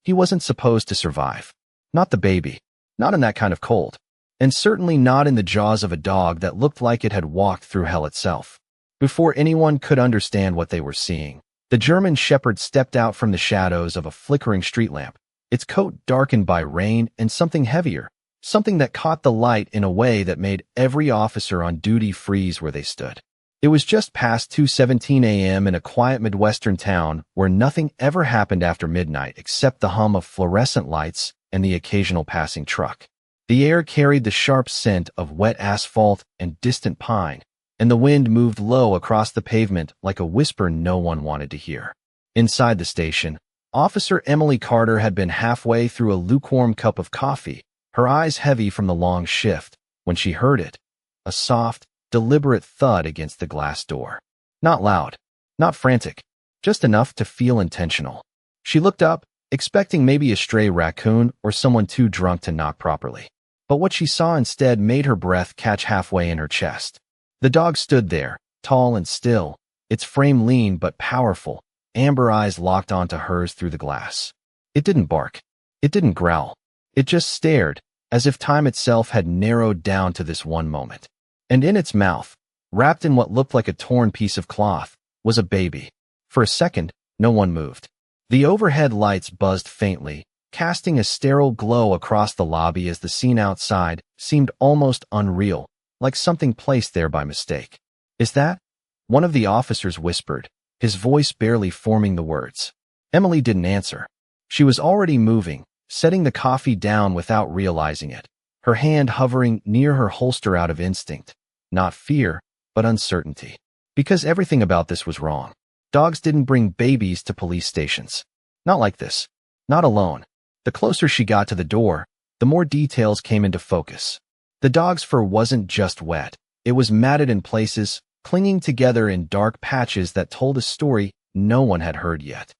He wasn't supposed to survive. Not the baby. Not in that kind of cold. And certainly not in the jaws of a dog that looked like it had walked through hell itself. Before anyone could understand what they were seeing, the German shepherd stepped out from the shadows of a flickering street lamp, its coat darkened by rain and something heavier, something that caught the light in a way that made every officer on duty freeze where they stood. It was just past 2:17 a.m. in a quiet Midwestern town where nothing ever happened after midnight except the hum of fluorescent lights and the occasional passing truck. The air carried the sharp scent of wet asphalt and distant pine, and the wind moved low across the pavement like a whisper no one wanted to hear. Inside the station, Officer Emily Carter had been halfway through a lukewarm cup of coffee, her eyes heavy from the long shift, when she heard it, a soft, deliberate thud against the glass door. Not loud, not frantic, just enough to feel intentional. She looked up, expecting maybe a stray raccoon or someone too drunk to knock properly. But what she saw instead made her breath catch halfway in her chest. The dog stood there, tall and still, its frame lean but powerful, amber eyes locked onto hers through the glass. It didn't bark. It didn't growl. It just stared, as if time itself had narrowed down to this one moment. And in its mouth, wrapped in what looked like a torn piece of cloth, was a baby. For a second, no one moved. The overhead lights buzzed faintly, casting a sterile glow across the lobby as the scene outside seemed almost unreal, like something placed there by mistake. "Is that?" one of the officers whispered, his voice barely forming the words. Emily didn't answer. She was already moving, setting the coffee down without realizing it, her hand hovering near her holster out of instinct. Not fear, but uncertainty. Because everything about this was wrong. Dogs didn't bring babies to police stations. Not like this. Not alone. The closer she got to the door, the more details came into focus. The dog's fur wasn't just wet. It was matted in places, clinging together in dark patches that told a story no one had heard yet.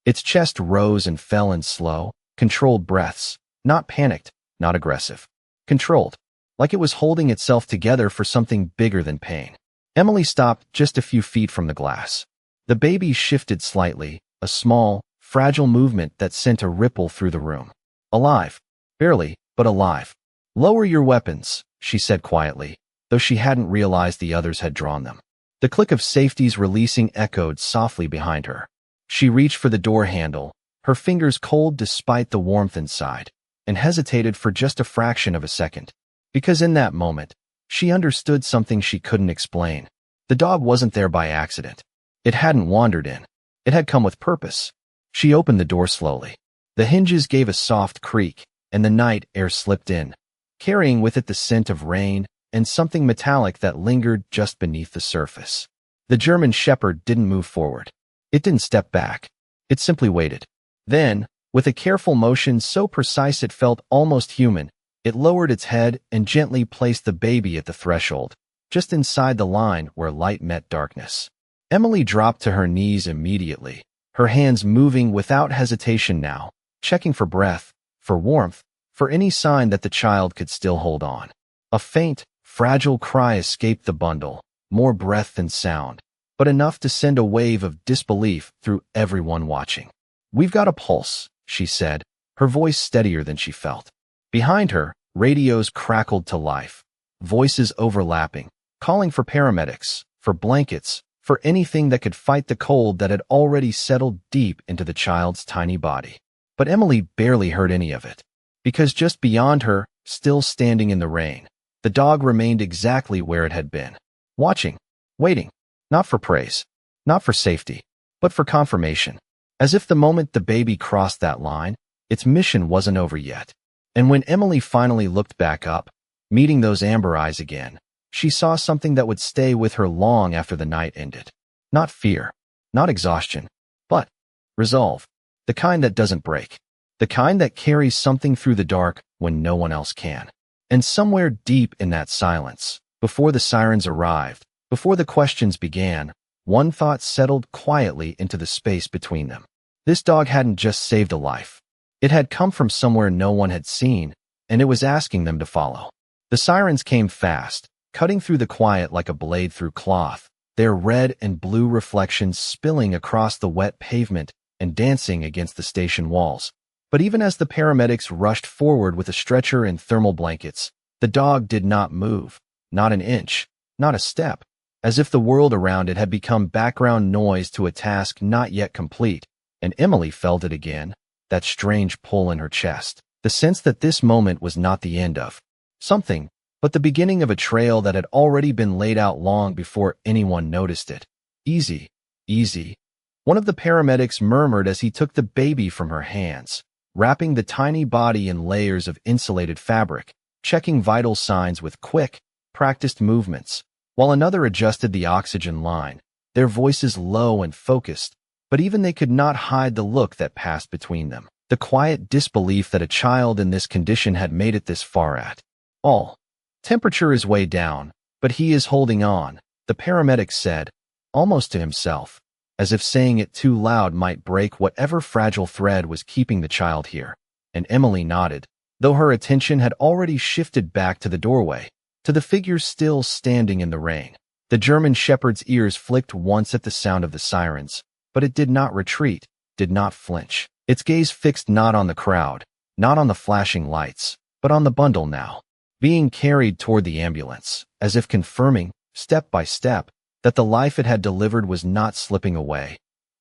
Its chest rose and fell in slow, controlled breaths, not panicked, not aggressive. Controlled, like it was holding itself together for something bigger than pain. Emily stopped just a few feet from the glass. The baby shifted slightly, a small, fragile movement that sent a ripple through the room. Alive. Barely, but alive. "Lower your weapons," she said quietly, though she hadn't realized the others had drawn them. The click of safety's releasing echoed softly behind her. She reached for the door handle, her fingers cold despite the warmth inside, and hesitated for just a fraction of a second. Because in that moment, she understood something she couldn't explain. The dog wasn't there by accident. It hadn't wandered in. It had come with purpose. She opened the door slowly. The hinges gave a soft creak, and the night air slipped in, carrying with it the scent of rain and something metallic that lingered just beneath the surface. The German shepherd didn't move forward. It didn't step back. It simply waited. Then, with a careful motion so precise it felt almost human, it lowered its head and gently placed the baby at the threshold, just inside the line where light met darkness. Emily dropped to her knees immediately, her hands moving without hesitation now, checking for breath, for warmth, for any sign that the child could still hold on. A faint, fragile cry escaped the bundle, more breath than sound, but enough to send a wave of disbelief through everyone watching. "We've got a pulse," she said, her voice steadier than she felt. Behind her, radios crackled to life, voices overlapping, calling for paramedics, for blankets, for anything that could fight the cold that had already settled deep into the child's tiny body. But Emily barely heard any of it, because just beyond her, still standing in the rain, the dog remained exactly where it had been, watching, waiting, not for praise, not for safety, but for confirmation, as if the moment the baby crossed that line, its mission wasn't over yet. And when Emily finally looked back up, meeting those amber eyes again, she saw something that would stay with her long after the night ended. Not fear, not exhaustion, but resolve. The kind that doesn't break. The kind that carries something through the dark when no one else can. And somewhere deep in that silence, before the sirens arrived, before the questions began, one thought settled quietly into the space between them. This dog hadn't just saved a life. It had come from somewhere no one had seen, and it was asking them to follow. The sirens came fast, cutting through the quiet like a blade through cloth, their red and blue reflections spilling across the wet pavement and dancing against the station walls. But even as the paramedics rushed forward with a stretcher and thermal blankets, the dog did not move, not an inch, not a step, as if the world around it had become background noise to a task not yet complete. And Emily felt it again, that strange pull in her chest, the sense that this moment was not the end of something, but the beginning of a trail that had already been laid out long before anyone noticed it. Easy, easy, one of the paramedics murmured as he took the baby from her hands, wrapping the tiny body in layers of insulated fabric, checking vital signs with quick, practiced movements, while another adjusted the oxygen line, their voices low and focused, but even they could not hide the look that passed between them, the quiet disbelief that a child in this condition had made it this far at all. Temperature is way down, but he is holding on, the paramedic said, almost to himself, as if saying it too loud might break whatever fragile thread was keeping the child here. And Emily nodded, though her attention had already shifted back to the doorway, to the figure still standing in the rain. The German shepherd's ears flicked once at the sound of the sirens, but it did not retreat, did not flinch. Its gaze fixed not on the crowd, not on the flashing lights, but on the bundle now, being carried toward the ambulance, as if confirming, step by step, that the life it had delivered was not slipping away.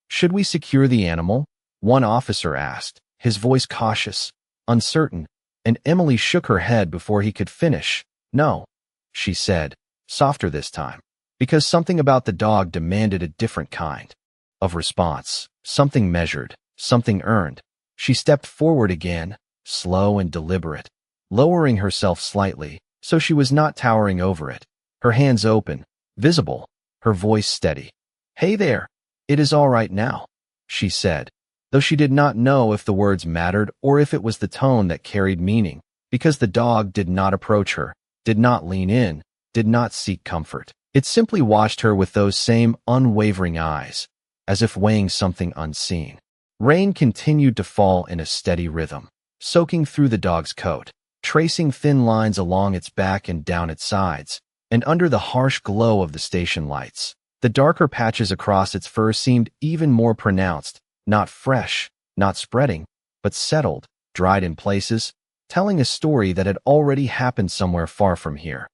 "Should we secure the animal?" one officer asked, his voice cautious, uncertain, and Emily shook her head before he could finish. "No," she said, softer this time, because something about the dog demanded a different kind of response, something measured, something earned. She stepped forward again, slow and deliberate, lowering herself slightly, so she was not towering over it, her hands open, visible, her voice steady. "Hey there, it is all right now," she said, though she did not know if the words mattered or if it was the tone that carried meaning, because the dog did not approach her, did not lean in, did not seek comfort. It simply watched her with those same unwavering eyes, as if weighing something unseen. Rain continued to fall in a steady rhythm, soaking through the dog's coat, tracing thin lines along its back and down its sides, and under the harsh glow of the station lights, the darker patches across its fur seemed even more pronounced, not fresh, not spreading, but settled, dried in places, telling a story that had already happened somewhere far from here.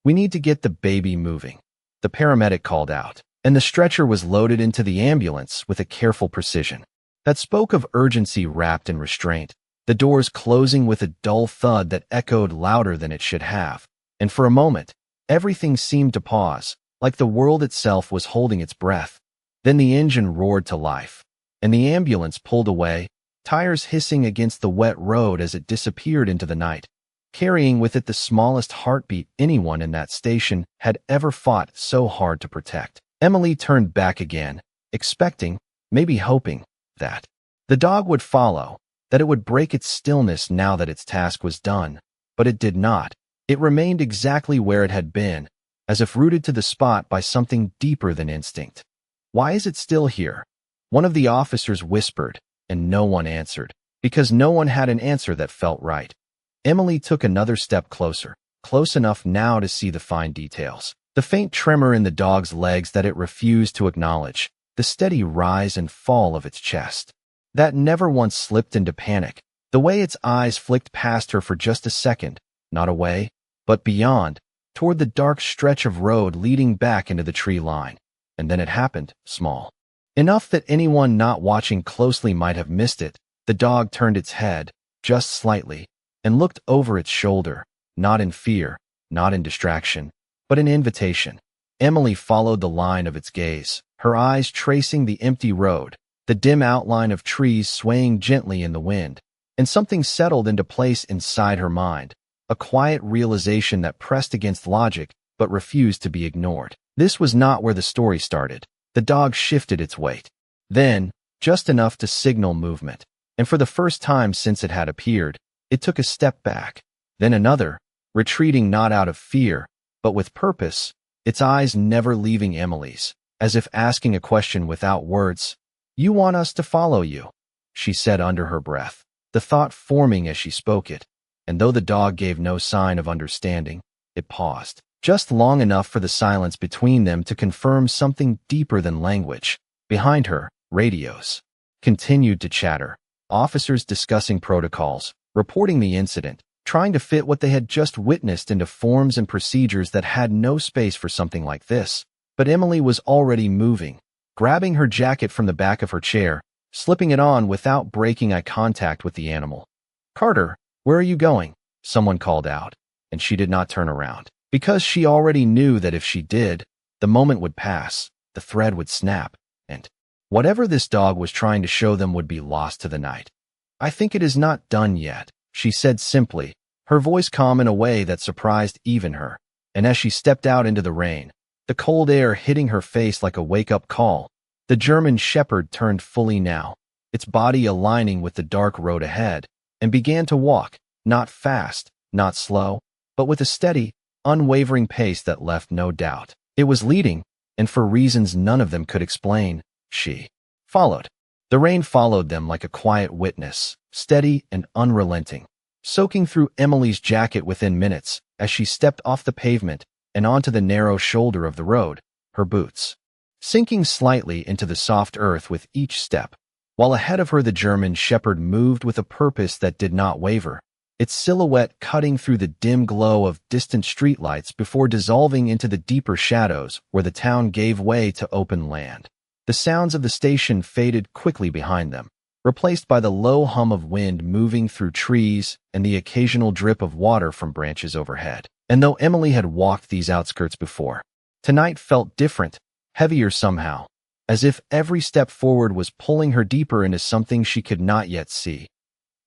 "We need to get the baby moving," the paramedic called out, and the stretcher was loaded into the ambulance with a careful precision that spoke of urgency wrapped in restraint, the doors closing with a dull thud that echoed louder than it should have, and for a moment, everything seemed to pause, like the world itself was holding its breath. Then the engine roared to life, and the ambulance pulled away, tires hissing against the wet road as it disappeared into the night, carrying with it the smallest heartbeat anyone in that station had ever fought so hard to protect. Emily turned back again, expecting, maybe hoping, that the dog would follow, that it would break its stillness now that its task was done. But it did not. It remained exactly where it had been, as if rooted to the spot by something deeper than instinct. "Why is it still here?" one of the officers whispered, and no one answered, because no one had an answer that felt right. Emily took another step closer, close enough now to see the fine details. The faint tremor in the dog's legs that it refused to acknowledge, the steady rise and fall of its chest, that never once slipped into panic, the way its eyes flicked past her for just a second, not away, but beyond, toward the dark stretch of road leading back into the tree line. And then it happened, small enough that anyone not watching closely might have missed it. The dog turned its head, just slightly, and looked over its shoulder, not in fear, not in distraction, but in invitation. Emily followed the line of its gaze, her eyes tracing the empty road, the dim outline of trees swaying gently in the wind, and something settled into place inside her mind, a quiet realization that pressed against logic but refused to be ignored. This was not where the story started. The dog shifted its weight. Then, just enough to signal movement, and for the first time since it had appeared, it took a step back, then another, retreating not out of fear, but with purpose, its eyes never leaving Emily's, as if asking a question without words. "You want us to follow you," she said under her breath, the thought forming as she spoke it, and though the dog gave no sign of understanding, it paused, just long enough for the silence between them to confirm something deeper than language. Behind her, radios continued to chatter, officers discussing protocols, reporting the incident, trying to fit what they had just witnessed into forms and procedures that had no space for something like this. But Emily was already moving, grabbing her jacket from the back of her chair, slipping it on without breaking eye contact with the animal. "Carter, where are you going?" someone called out, and she did not turn around, because she already knew that if she did, the moment would pass, the thread would snap, and whatever this dog was trying to show them would be lost to the night. "I think it is not done yet," she said simply, her voice calm in a way that surprised even her. And as she stepped out into the rain, the cold air hitting her face like a wake-up call, the German Shepherd turned fully now, its body aligning with the dark road ahead, and began to walk, not fast, not slow, but with a steady, unwavering pace that left no doubt. It was leading, and for reasons none of them could explain, she followed. The rain followed them like a quiet witness, steady and unrelenting, soaking through Emily's jacket within minutes as she stepped off the pavement and onto the narrow shoulder of the road, her boots sinking slightly into the soft earth with each step, while ahead of her the German Shepherd moved with a purpose that did not waver, its silhouette cutting through the dim glow of distant streetlights before dissolving into the deeper shadows where the town gave way to open land. The sounds of the station faded quickly behind them, replaced by the low hum of wind moving through trees and the occasional drip of water from branches overhead. And though Emily had walked these outskirts before, tonight felt different, heavier somehow, as if every step forward was pulling her deeper into something she could not yet see.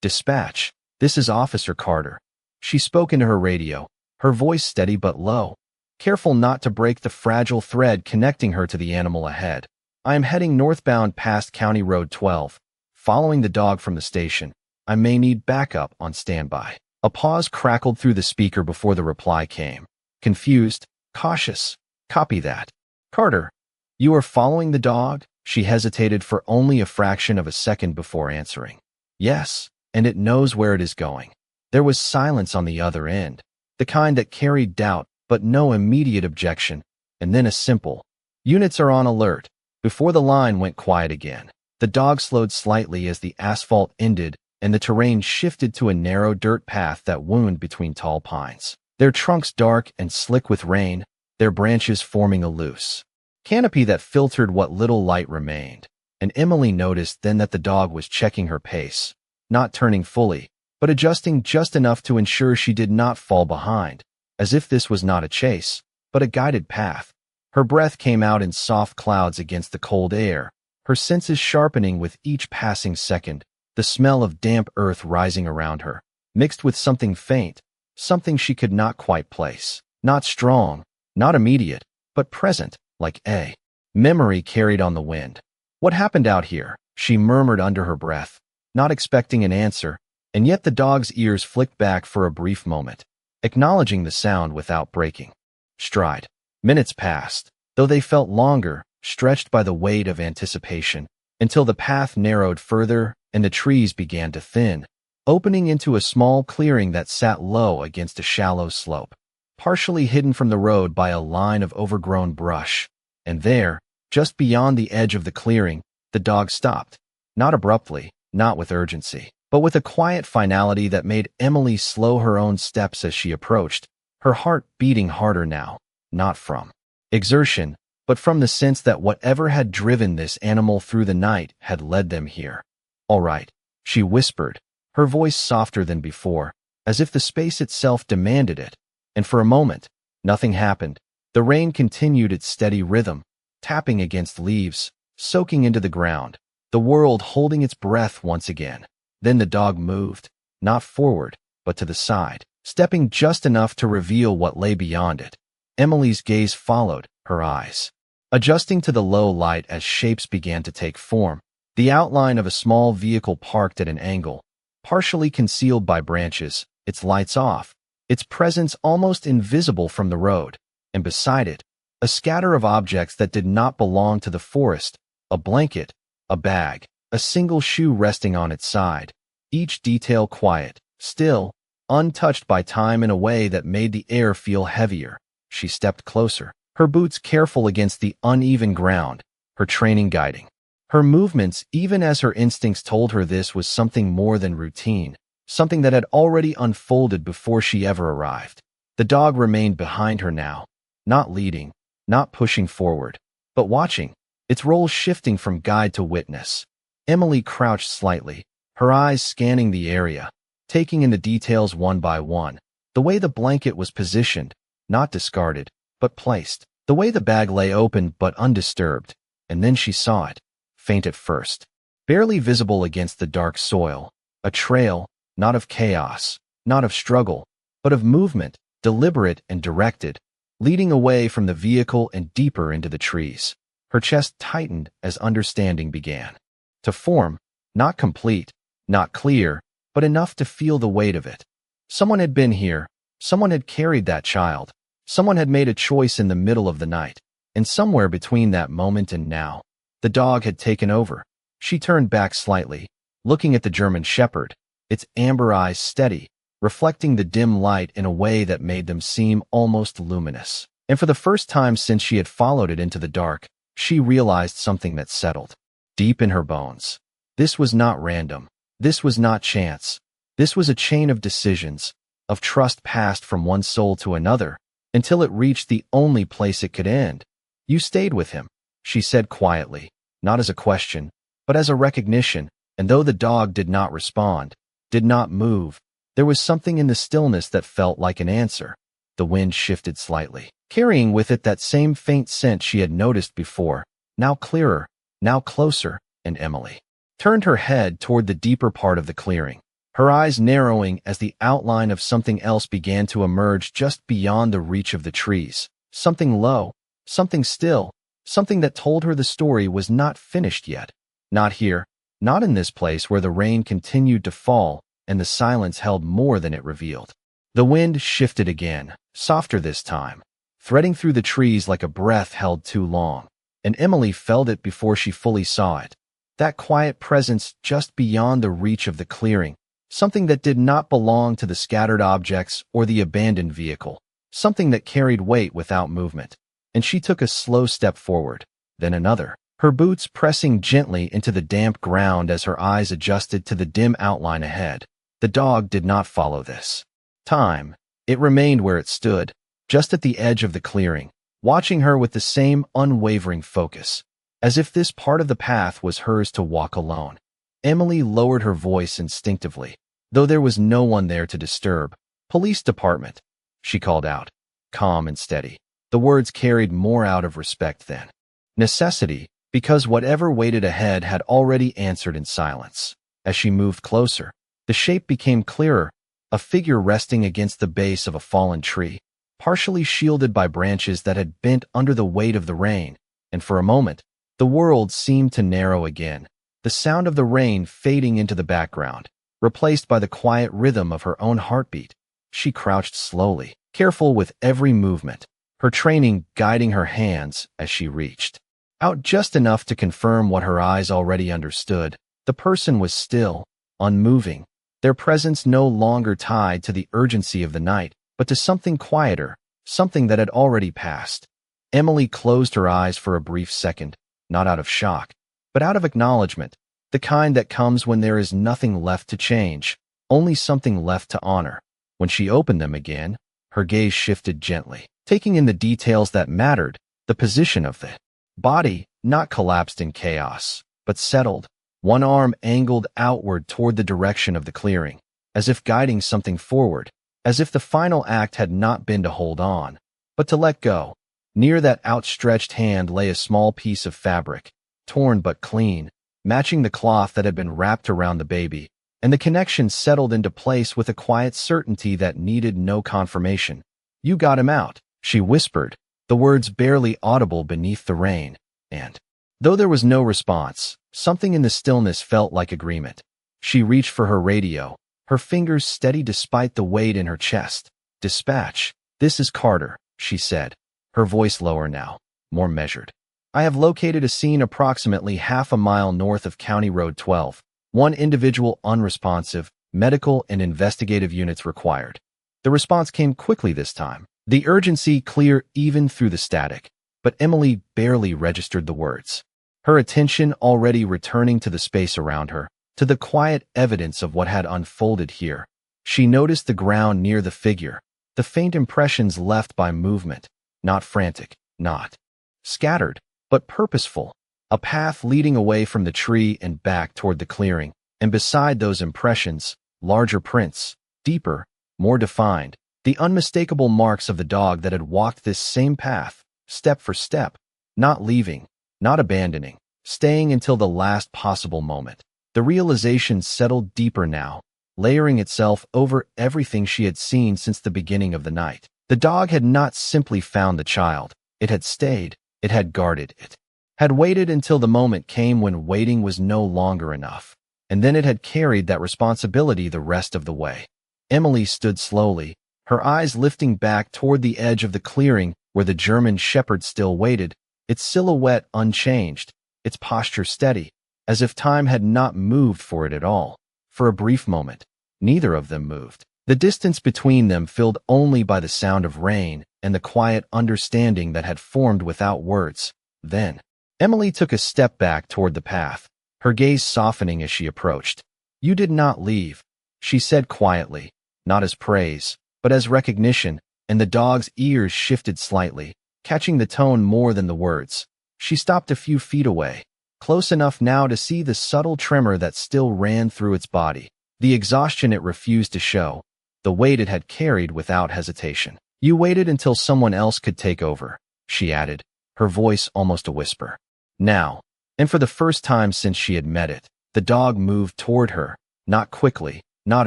"Dispatch, this is Officer Carter." She spoke into her radio, her voice steady but low, careful not to break the fragile thread connecting her to the animal ahead. "I am heading northbound past County Road 12, following the dog from the station. I may need backup on standby." A pause crackled through the speaker before the reply came. Confused, cautious. "Copy that." "Carter, you are following the dog?" She hesitated for only a fraction of a second before answering. "Yes, and it knows where it is going." There was silence on the other end, the kind that carried doubt but no immediate objection, and then a simple, "Units are on alert." Before the line went quiet again, the dog slowed slightly as the asphalt ended and the terrain shifted to a narrow dirt path that wound between tall pines, their trunks dark and slick with rain, their branches forming a loose canopy that filtered what little light remained. And Emily noticed then that the dog was checking her pace, not turning fully, but adjusting just enough to ensure she did not fall behind, as if this was not a chase, but a guided path. Her breath came out in soft clouds against the cold air, her senses sharpening with each passing second, the smell of damp earth rising around her, mixed with something faint, something she could not quite place. Not strong, not immediate, but present, like a memory carried on the wind. "What happened out here?" she murmured under her breath, not expecting an answer, and yet the dog's ears flicked back for a brief moment, acknowledging the sound without breaking stride. Minutes passed, though they felt longer, stretched by the weight of anticipation, until the path narrowed further and the trees began to thin, opening into a small clearing that sat low against a shallow slope, partially hidden from the road by a line of overgrown brush. And there, just beyond the edge of the clearing, the dog stopped, not abruptly, not with urgency, but with a quiet finality that made Emily slow her own steps as she approached, her heart beating harder now, not from exertion, but from the sense that whatever had driven this animal through the night had led them here. "All right," she whispered, her voice softer than before, as if the space itself demanded it. And for a moment, nothing happened. The rain continued its steady rhythm, tapping against leaves, soaking into the ground, the world holding its breath once again. Then the dog moved, not forward, but to the side, stepping just enough to reveal what lay beyond it. Emily's gaze followed, her eyes adjusting to the low light as shapes began to take form. The outline of a small vehicle parked at an angle, partially concealed by branches, its lights off, its presence almost invisible from the road, and beside it, a scatter of objects that did not belong to the forest, a blanket, a bag, a single shoe resting on its side, each detail quiet, still, untouched by time in a way that made the air feel heavier. She stepped closer, her boots careful against the uneven ground, her training guiding Her movements, even as her instincts told her this was something more than routine, something that had already unfolded before she ever arrived. The dog remained behind her now, not leading, not pushing forward, but watching, its role shifting from guide to witness. Emily crouched slightly, her eyes scanning the area, taking in the details one by one. The way the blanket was positioned, not discarded, but placed. The way the bag lay open but undisturbed. And then she saw it, faint at first, barely visible against the dark soil. A trail, not of chaos, not of struggle, but of movement, deliberate and directed, leading away from the vehicle and deeper into the trees. Her chest tightened as understanding began to form, not complete, not clear, but enough to feel the weight of it. Someone had been here, someone had carried that child, someone had made a choice in the middle of the night, and somewhere between that moment and now, the dog had taken over. She turned back slightly, looking at the German shepherd, its amber eyes steady, reflecting the dim light in a way that made them seem almost luminous. And for the first time since she had followed it into the dark, she realized something that settled deep in her bones. This was not random. This was not chance. This was a chain of decisions, of trust passed from one soul to another, until it reached the only place it could end. You stayed with him, she said quietly, not as a question, but as a recognition, and though the dog did not respond, did not move, there was something in the stillness that felt like an answer. The wind shifted slightly, carrying with it that same faint scent she had noticed before, now clearer, now closer, and Emily turned her head toward the deeper part of the clearing, her eyes narrowing as the outline of something else began to emerge just beyond the reach of the trees. Something low, something still, something that told her the story was not finished yet. Not here, not in this place where the rain continued to fall and the silence held more than it revealed. The wind shifted again, softer this time, threading through the trees like a breath held too long, and Emily felt it before she fully saw it. That quiet presence just beyond the reach of the clearing, something that did not belong to the scattered objects or the abandoned vehicle, something that carried weight without movement. And she took a slow step forward, then another, her boots pressing gently into the damp ground as her eyes adjusted to the dim outline ahead. The dog did not follow this time. It remained where it stood, just at the edge of the clearing, watching her with the same unwavering focus, as if this part of the path was hers to walk alone. Emily lowered her voice instinctively, though there was no one there to disturb. "Police department," she called out, calm and steady. The words carried more out of respect than necessity, because whatever waited ahead had already answered in silence. As she moved closer, the shape became clearer, a figure resting against the base of a fallen tree, partially shielded by branches that had bent under the weight of the rain, and for a moment, the world seemed to narrow again, the sound of the rain fading into the background, replaced by the quiet rhythm of her own heartbeat. She crouched slowly, careful with every movement, her training guiding her hands as she reached out just enough to confirm what her eyes already understood. The person was still, unmoving, their presence no longer tied to the urgency of the night, but to something quieter, something that had already passed. Emily closed her eyes for a brief second, not out of shock, but out of acknowledgement, the kind that comes when there is nothing left to change, only something left to honor. When she opened them again, her gaze shifted gently, taking in the details that mattered, the position of the body, not collapsed in chaos, but settled, one arm angled outward toward the direction of the clearing, as if guiding something forward, as if the final act had not been to hold on, but to let go. Near that outstretched hand lay a small piece of fabric, torn but clean, matching the cloth that had been wrapped around the baby, and the connection settled into place with a quiet certainty that needed no confirmation. "You got him out," she whispered, the words barely audible beneath the rain, and, though there was no response, something in the stillness felt like agreement. She reached for her radio, her fingers steady despite the weight in her chest. "Dispatch, this is Carter," she said, her voice lower now, more measured. "I have located a scene approximately half a mile north of County Road 12. One individual unresponsive, medical and investigative units required." The response came quickly this time, the urgency clear even through the static, but Emily barely registered the words. her attention already returning to the space around her, to the quiet evidence of what had unfolded here. She noticed the ground near the figure, the faint impressions left by movement, not frantic, not scattered, but purposeful, a path leading away from the tree and back toward the clearing, and beside those impressions, larger prints, deeper, more defined, the unmistakable marks of the dog that had walked this same path, step for step, not leaving, not abandoning, staying until the last possible moment. The realization settled deeper now, layering itself over everything she had seen since the beginning of the night. The dog had not simply found the child. It had stayed. It had guarded it. Had waited until the moment came when waiting was no longer enough. And then it had carried that responsibility the rest of the way. Emily stood slowly, her eyes lifting back toward the edge of the clearing where the German shepherd still waited, its silhouette unchanged, its posture steady, as if time had not moved for it at all. For a brief moment, neither of them moved. The distance between them filled only by the sound of rain and the quiet understanding that had formed without words. Then, Emily took a step back toward the path, her gaze softening as she approached. "You did not leave," she said quietly, not as praise, but as recognition, and the dog's ears shifted slightly, catching the tone more than the words. She stopped a few feet away, close enough now to see the subtle tremor that still ran through its body, the exhaustion it refused to show, the weight it had carried without hesitation. "You waited until someone else could take over," she added, her voice almost a whisper. Now, and for the first time since she had met it, the dog moved toward her, not quickly, not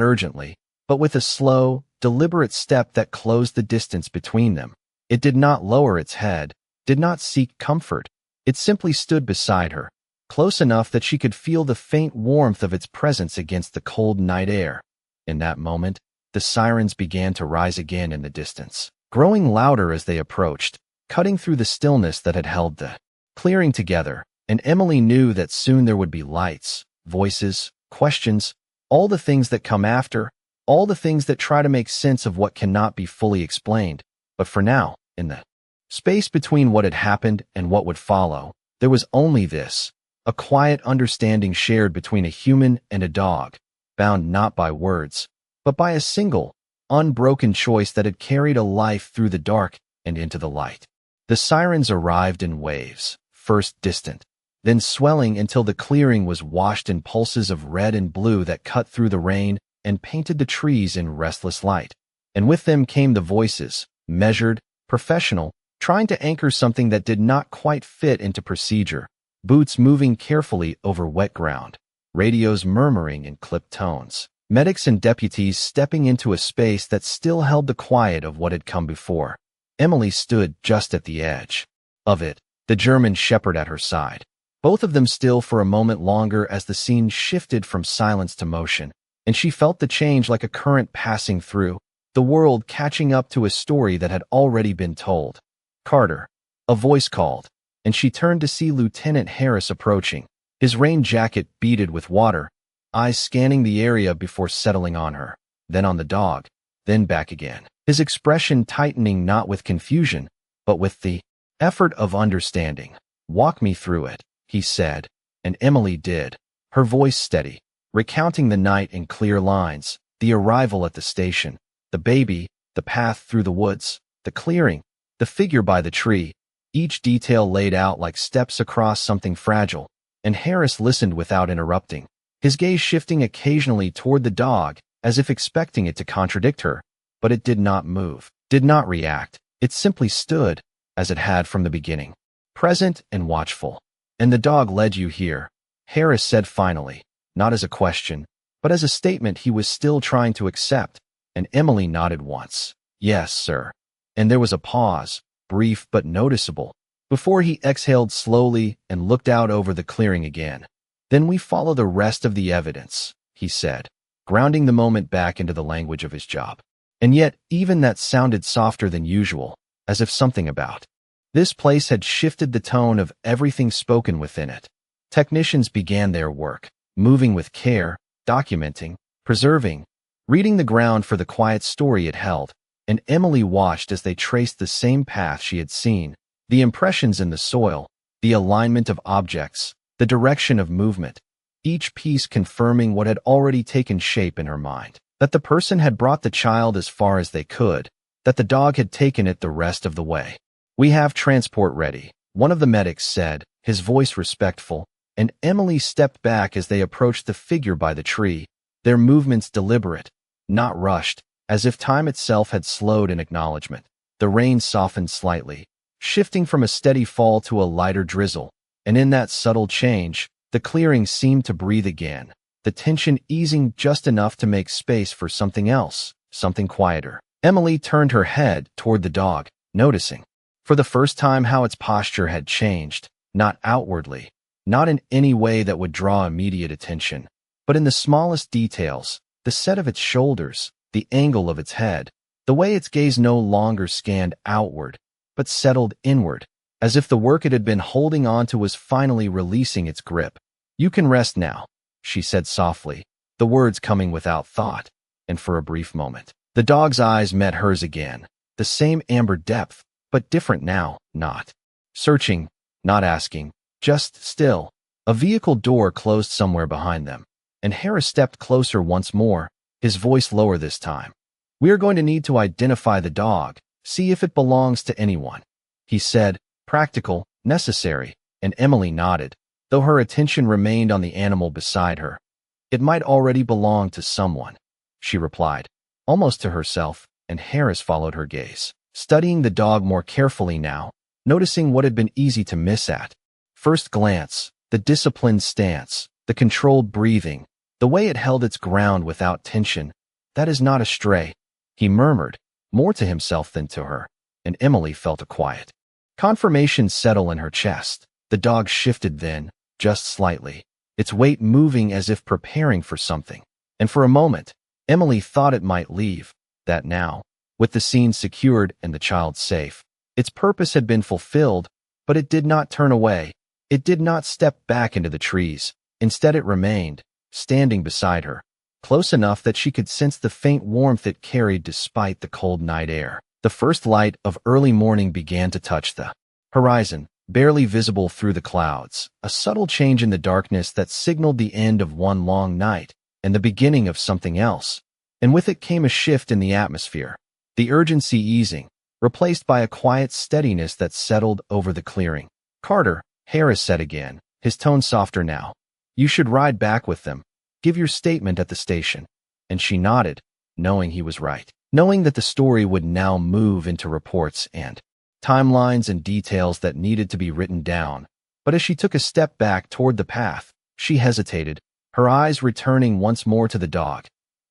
urgently, but with a slow, deliberate step that closed the distance between them. It did not lower its head, did not seek comfort. It simply stood beside her, close enough that she could feel the faint warmth of its presence against the cold night air. In that moment, the sirens began to rise again in the distance, growing louder as they approached, cutting through the stillness that had held the clearing together, and Emily knew that soon there would be lights, voices, questions, all the things that come after, all the things that try to make sense of what cannot be fully explained. But for now, in the space between what had happened and what would follow, there was only this, a quiet understanding shared between a human and a dog, bound not by words, but by a single, unbroken choice that had carried a life through the dark and into the light. The sirens arrived in waves, first distant, then swelling until the clearing was washed in pulses of red and blue that cut through the rain and painted the trees in restless light. And with them came the voices, measured, professional, trying to anchor something that did not quite fit into procedure, boots moving carefully over wet ground, radios murmuring in clipped tones, medics and deputies stepping into a space that still held the quiet of what had come before. Emily stood just at the edge of it, the German shepherd at her side, both of them still for a moment longer as the scene shifted from silence to motion, and she felt the change like a current passing through, the world catching up to a story that had already been told. "Carter," a voice called, and she turned to see Lieutenant Harris approaching, his rain jacket beaded with water, eyes scanning the area before settling on her, then on the dog, then back again, his expression tightening not with confusion, but with the effort of understanding. "Walk me through it," he said, and Emily did, her voice steady, recounting the night in clear lines, the arrival at the station, the baby, the path through the woods, the clearing, the figure by the tree, each detail laid out like steps across something fragile, and Harris listened without interrupting, his gaze shifting occasionally toward the dog, as if expecting it to contradict her, but it did not move, did not react. It simply stood, as it had from the beginning, present and watchful. "And the dog led you here," Harris said finally, not as a question, but as a statement he was still trying to accept, and Emily nodded once. "Yes, sir." And there was a pause, brief but noticeable, before he exhaled slowly and looked out over the clearing again. "Then we follow the rest of the evidence," he said, grounding the moment back into the language of his job. And yet, even that sounded softer than usual, as if something about this place had shifted the tone of everything spoken within it. Technicians began their work, moving with care, documenting, preserving, reading the ground for the quiet story it held, and Emily watched as they traced the same path she had seen, the impressions in the soil, the alignment of objects, the direction of movement, each piece confirming what had already taken shape in her mind. That the person had brought the child as far as they could, that the dog had taken it the rest of the way. "We have transport ready," one of the medics said, his voice respectful, and Emily stepped back as they approached the figure by the tree, their movements deliberate, not rushed, as if time itself had slowed in acknowledgement. The rain softened slightly, shifting from a steady fall to a lighter drizzle, and in that subtle change, the clearing seemed to breathe again, the tension easing just enough to make space for something else, something quieter. Emily turned her head toward the dog, noticing, for the first time, how its posture had changed, not outwardly, not in any way that would draw immediate attention, but in the smallest details, the set of its shoulders, the angle of its head, the way its gaze no longer scanned outward, but settled inward, as if the work it had been holding on to was finally releasing its grip. "You can rest now," she said softly, the words coming without thought, and for a brief moment, the dog's eyes met hers again, the same amber depth, but different now, not searching, not asking, just still. A vehicle door closed somewhere behind them, and Harris stepped closer once more, his voice lower this time. "We are going to need to identify the dog, see if it belongs to anyone," he said, practical, necessary, and Emily nodded, though her attention remained on the animal beside her. "It might already belong to someone," she replied, almost to herself, and Harris followed her gaze, studying the dog more carefully now, noticing what had been easy to miss at first glance, the disciplined stance, the controlled breathing, the way it held its ground without tension. "That is not a stray," he murmured, more to himself than to her, and Emily felt a quiet confirmation settle in her chest. The dog shifted then, just slightly, its weight moving as if preparing for something, and for a moment, Emily thought it might leave, that now, with the scene secured and the child safe, its purpose had been fulfilled, but it did not turn away. It did not step back into the trees. Instead it remained, standing beside her, close enough that she could sense the faint warmth it carried despite the cold night air. The first light of early morning began to touch the horizon, barely visible through the clouds, a subtle change in the darkness that signaled the end of one long night and the beginning of something else. And with it came a shift in the atmosphere, the urgency easing, replaced by a quiet steadiness that settled over the clearing. "Carter," Harris said again, his tone softer now, "you should ride back with them. Give your statement at the station." And she nodded, knowing he was right, knowing that the story would now move into reports and timelines and details that needed to be written down. But as she took a step back toward the path, she hesitated, her eyes returning once more to the dog.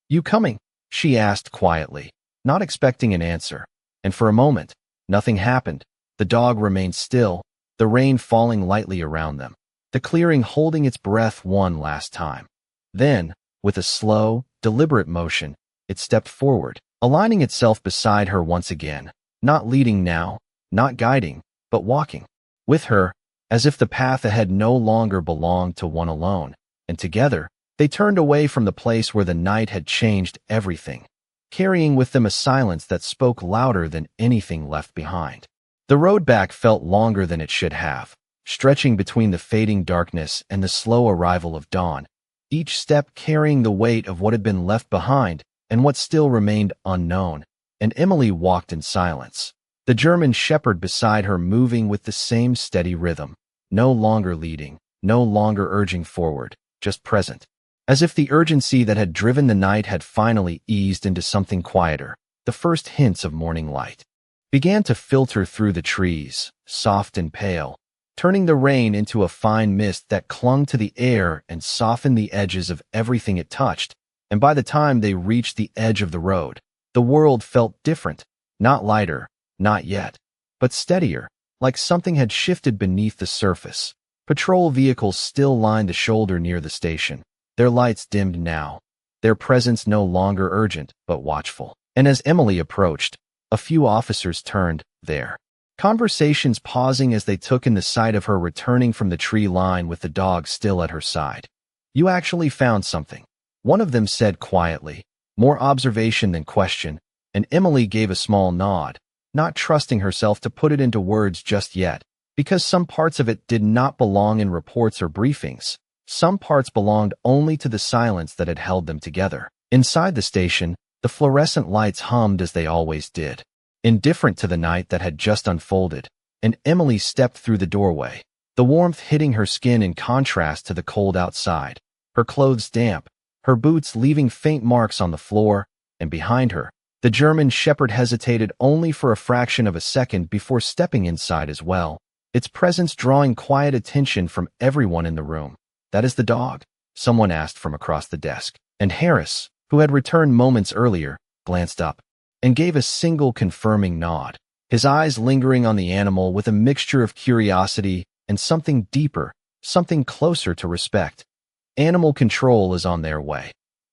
"You coming?" she asked quietly, not expecting an answer. And for a moment, nothing happened. The dog remained still, the rain falling lightly around them, the clearing holding its breath one last time. Then, with a slow, deliberate motion, it stepped forward, aligning itself beside her once again, not leading now, not guiding, but walking with her, as if the path ahead no longer belonged to one alone. And together, they turned away from the place where the night had changed everything, carrying with them a silence that spoke louder than anything left behind. The road back felt longer than it should have, stretching between the fading darkness and the slow arrival of dawn, each step carrying the weight of what had been left behind and what still remained unknown. And Emily walked in silence, the German shepherd beside her moving with the same steady rhythm, no longer leading, no longer urging forward, just present. As if the urgency that had driven the night had finally eased into something quieter, the first hints of morning light began to filter through the trees, soft and pale, turning the rain into a fine mist that clung to the air and softened the edges of everything it touched. And by the time they reached the edge of the road, the world felt different, not lighter, not yet, but steadier, like something had shifted beneath the surface. Patrol vehicles still lined the shoulder near the station, their lights dimmed now, their presence no longer urgent but watchful. And as Emily approached, a few officers turned, their conversations pausing as they took in the sight of her returning from the tree line with the dog still at her side. "You actually found something," one of them said quietly, more observation than question, and Emily gave a small nod, not trusting herself to put it into words just yet. Because some parts of it did not belong in reports or briefings. Some parts belonged only to the silence that had held them together. Inside the station, the fluorescent lights hummed as they always did, indifferent to the night that had just unfolded, and Emily stepped through the doorway, the warmth hitting her skin in contrast to the cold outside, her clothes damp, her boots leaving faint marks on the floor, and behind her, the German shepherd hesitated only for a fraction of a second before stepping inside as well, its presence drawing quiet attention from everyone in the room. "That is the dog?" someone asked from across the desk, and Harris, who had returned moments earlier, glanced up and gave a single confirming nod, his eyes lingering on the animal with a mixture of curiosity and something deeper, something closer to respect. "Animal control is on their way,"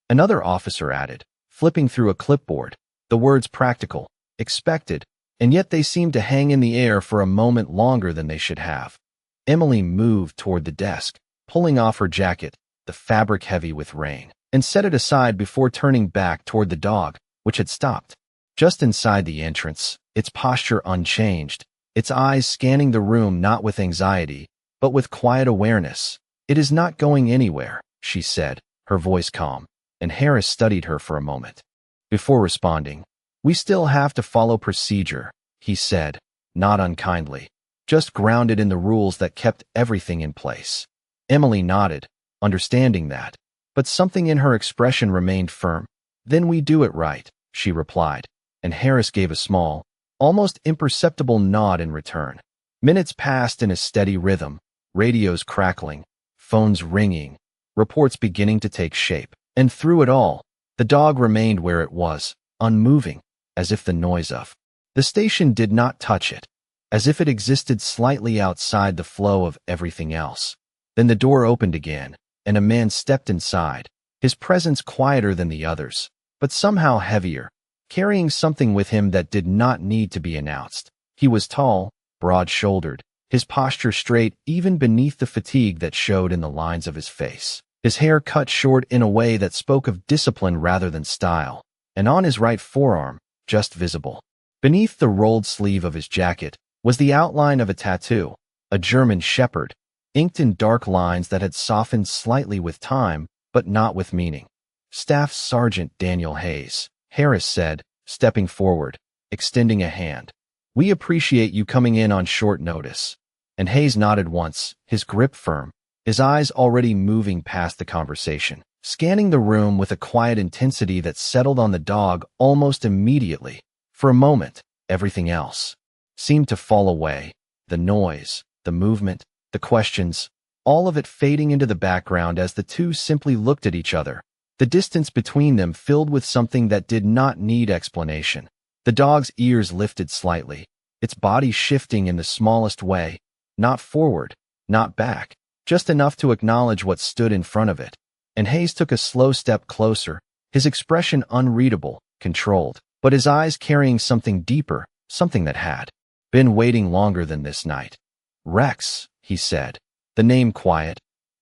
another officer added, flipping through a clipboard, the words practical, expected, and yet they seemed to hang in the air for a moment longer than they should have. Emily moved toward the desk, pulling off her jacket, the fabric heavy with rain, and set it aside before turning back toward the dog, which had stopped just inside the entrance, its posture unchanged, its eyes scanning the room not with anxiety, but with quiet awareness. "It is not going anywhere," she said, her voice calm, and Harris studied her for a moment. Before responding, "We still have to follow procedure," he said, not unkindly, just grounded in the rules that kept everything in place. Emily nodded, understanding that, but something in her expression remained firm. "Then we do it right," she replied, and Harris gave a small, almost imperceptible nod in return. Minutes passed in a steady rhythm, radios crackling, phones ringing, reports beginning to take shape, and through it all, the dog remained where it was, unmoving, as if the noise of the station did not touch it, as if it existed slightly outside the flow of everything else. Then the door opened again, and a man stepped inside, his presence quieter than the others, but somehow heavier, carrying something with him that did not need to be announced. He was tall, broad-shouldered, his posture straight even beneath the fatigue that showed in the lines of his face. His hair cut short in a way that spoke of discipline rather than style, and on his right forearm, just visible, beneath the rolled sleeve of his jacket, was the outline of a tattoo, a German shepherd, inked in dark lines that had softened slightly with time, but not with meaning. "Staff Sergeant Daniel Hayes," Harris said, stepping forward, extending a hand. "We appreciate you coming in on short notice." And Hayes nodded once, his grip firm, his eyes already moving past the conversation, scanning the room with a quiet intensity that settled on the dog almost immediately. For a moment, everything else seemed to fall away, the noise, the movement, the questions, all of it fading into the background as the two simply looked at each other, the distance between them filled with something that did not need explanation. The dog's ears lifted slightly, its body shifting in the smallest way, not forward, not back, just enough to acknowledge what stood in front of it. And Hayes took a slow step closer, his expression unreadable, controlled, but his eyes carrying something deeper, something that had been waiting longer than this night. "Rex," he said, the name quiet,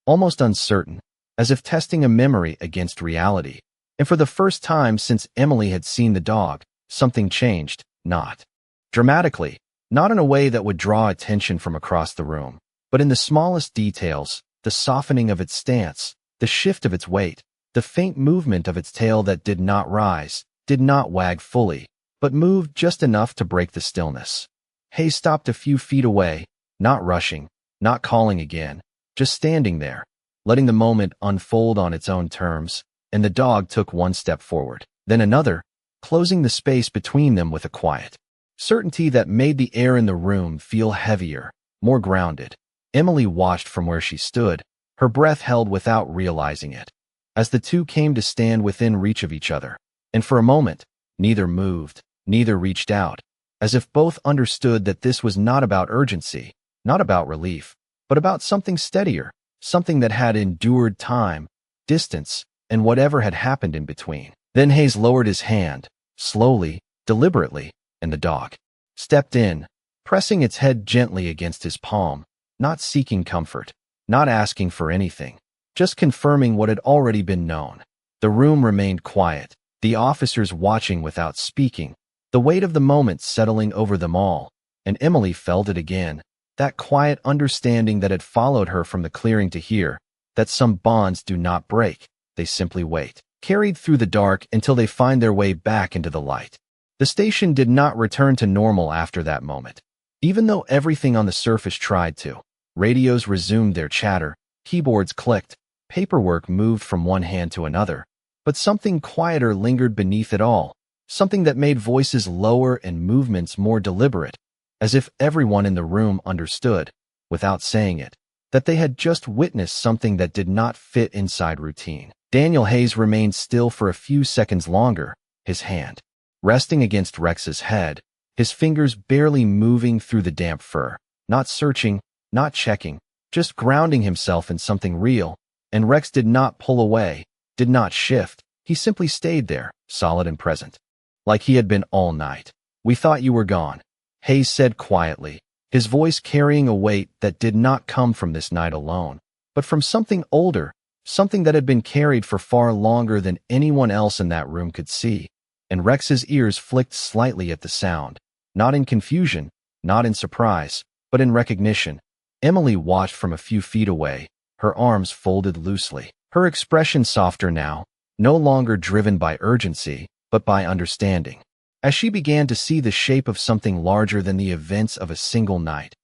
almost uncertain, as if testing a memory against reality. And for the first time since Emily had seen the dog, something changed, not dramatically, not in a way that would draw attention from across the room, but in the smallest details, the softening of its stance, the shift of its weight, the faint movement of its tail that did not rise, did not wag fully, but moved just enough to break the stillness. Hayes stopped a few feet away, not rushing, not calling again, just standing there, letting the moment unfold on its own terms, and the dog took one step forward, then another, closing the space between them with a quiet certainty that made the air in the room feel heavier, more grounded. Emily watched from where she stood, her breath held without realizing it, as the two came to stand within reach of each other, and for a moment, neither moved, neither reached out, as if both understood that this was not about urgency, not about relief, but about something steadier, something that had endured time, distance, and whatever had happened in between. Then Hayes lowered his hand, slowly, deliberately, and the dog stepped in, pressing its head gently against his palm, not seeking comfort, not asking for anything, just confirming what had already been known. The room remained quiet, the officers watching without speaking, the weight of the moment settling over them all, and Emily felt it again, That quiet understanding that had followed her from the clearing to here, that some bonds do not break, they simply wait, carried through the dark until they find their way back into the light. The station did not return to normal after that moment. Even though everything on the surface tried to. Radios resumed their chatter, keyboards clicked, paperwork moved from one hand to another. But something quieter lingered beneath it all, something that made voices lower and movements more deliberate, as if everyone in the room understood, without saying it, that they had just witnessed something that did not fit inside routine. Daniel Hayes remained still for a few seconds longer, his hand resting against Rex's head, his fingers barely moving through the damp fur, not searching, not checking, just grounding himself in something real. And Rex did not pull away, did not shift. He simply stayed there, solid and present, like he had been all night. "We thought you were gone," Hayes said quietly, his voice carrying a weight that did not come from this night alone, but from something older, something that had been carried for far longer than anyone else in that room could see. And Rex's ears flicked slightly at the sound, not in confusion, not in surprise, but in recognition. Emily watched from a few feet away, her arms folded loosely, her expression softer now, no longer driven by urgency, but by understanding. As she began to see the shape of something larger than the events of a single night.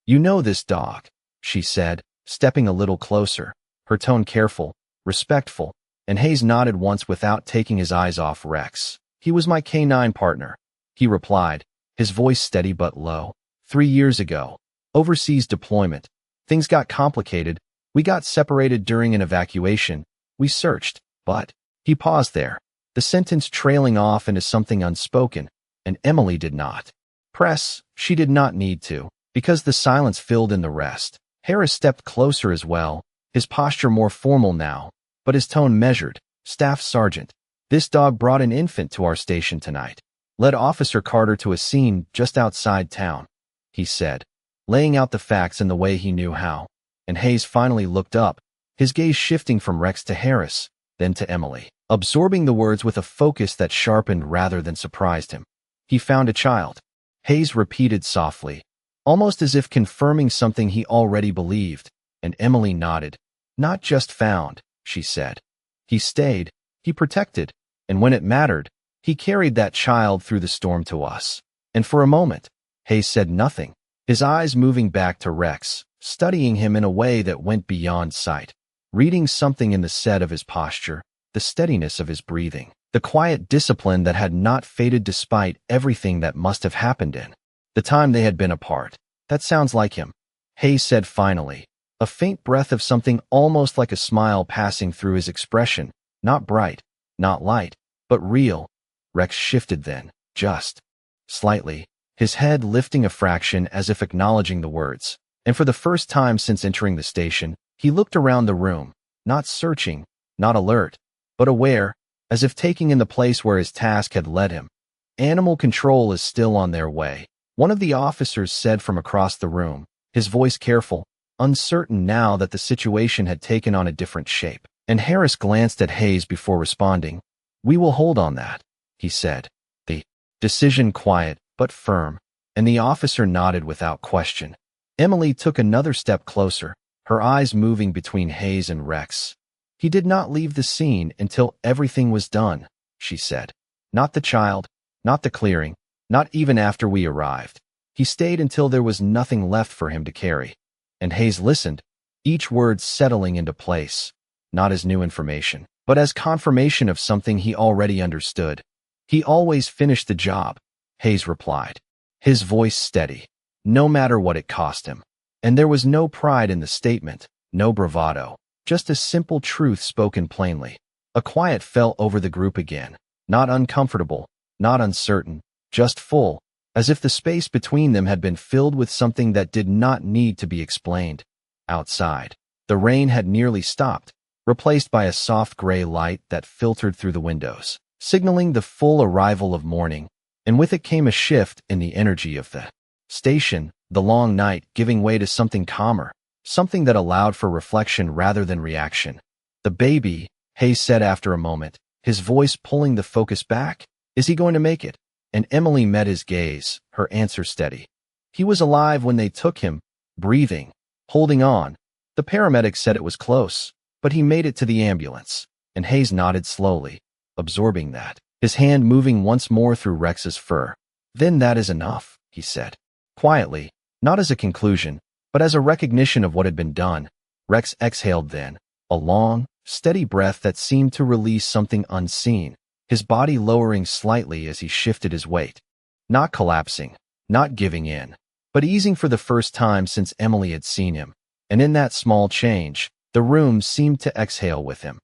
"You know this dog," she said, stepping a little closer, her tone careful, respectful, and Hayes nodded once without taking his eyes off Rex. "He was my K-9 partner," he replied, his voice steady but low. 3 years ago, overseas deployment. Things got complicated. We got separated during an evacuation. We searched, but..." He paused there, the sentence trailing off into something unspoken, and Emily did not press. She did not need to, because the silence filled in the rest. Harris stepped closer as well, his posture more formal now, but his tone measured. "Staff Sergeant, this dog brought an infant to our station tonight. Led Officer Carter to a scene just outside town," he said, laying out the facts in the way he knew how. And Hayes finally looked up, his gaze shifting from Rex to Harris, then to Emily, absorbing the words with a focus that sharpened rather than surprised him. "He found a child," Hayes repeated softly, almost as if confirming something he already believed, and Emily nodded. "Not just found," she said. "He stayed, he protected, and when it mattered, he carried that child through the storm to us." And for a moment, Hayes said nothing, his eyes moving back to Rex, studying him in a way that went beyond sight, reading something in the set of his posture, the steadiness of his breathing, the quiet discipline that had not faded despite everything that must have happened in the time they had been apart. "That sounds like him," Hayes said finally, a faint breath of something almost like a smile passing through his expression, not bright, not light, but real. Rex shifted then, just slightly, his head lifting a fraction as if acknowledging the words. And for the first time since entering the station, he looked around the room, not searching, not alert, but aware, as if taking in the place where his task had led him. "Animal control is still on their way," one of the officers said from across the room, his voice careful, uncertain now that the situation had taken on a different shape. And Harris glanced at Hayes before responding. "We will hold on that," he said, the decision quiet but firm, and the officer nodded without question. Emily took another step closer, her eyes moving between Hayes and Rex. "He did not leave the scene until everything was done," she said. "Not the child, not the clearing, not even after we arrived. He stayed until there was nothing left for him to carry." And Hayes listened, each word settling into place, not as new information, but as confirmation of something he already understood. "He always finished the job," Hayes replied, his voice steady, no matter what it cost him. And there was no pride in the statement, no bravado, just a simple truth spoken plainly. A quiet fell over the group again, not uncomfortable, not uncertain, just full, as if the space between them had been filled with something that did not need to be explained. Outside, the rain had nearly stopped, replaced by a soft gray light that filtered through the windows, signaling the full arrival of morning, and with it came a shift in the energy of the station, the long night giving way to something calmer, something that allowed for reflection rather than reaction. "The baby," Hayes said after a moment, his voice pulling the focus back. "Is he going to make it?" And Emily met his gaze, her answer steady. "He was alive when they took him, breathing, holding on. The paramedic said it was close, but he made it to the ambulance, and Hayes nodded slowly, absorbing that, his hand moving once more through Rex's fur. Then that is enough, he said, quietly, not as a conclusion, but as a recognition of what had been done. Rex exhaled then, a long, steady breath that seemed to release something unseen, his body lowering slightly as he shifted his weight. Not collapsing, not giving in, but easing for the first time since Emily had seen him. And in that small change, the room seemed to exhale with him.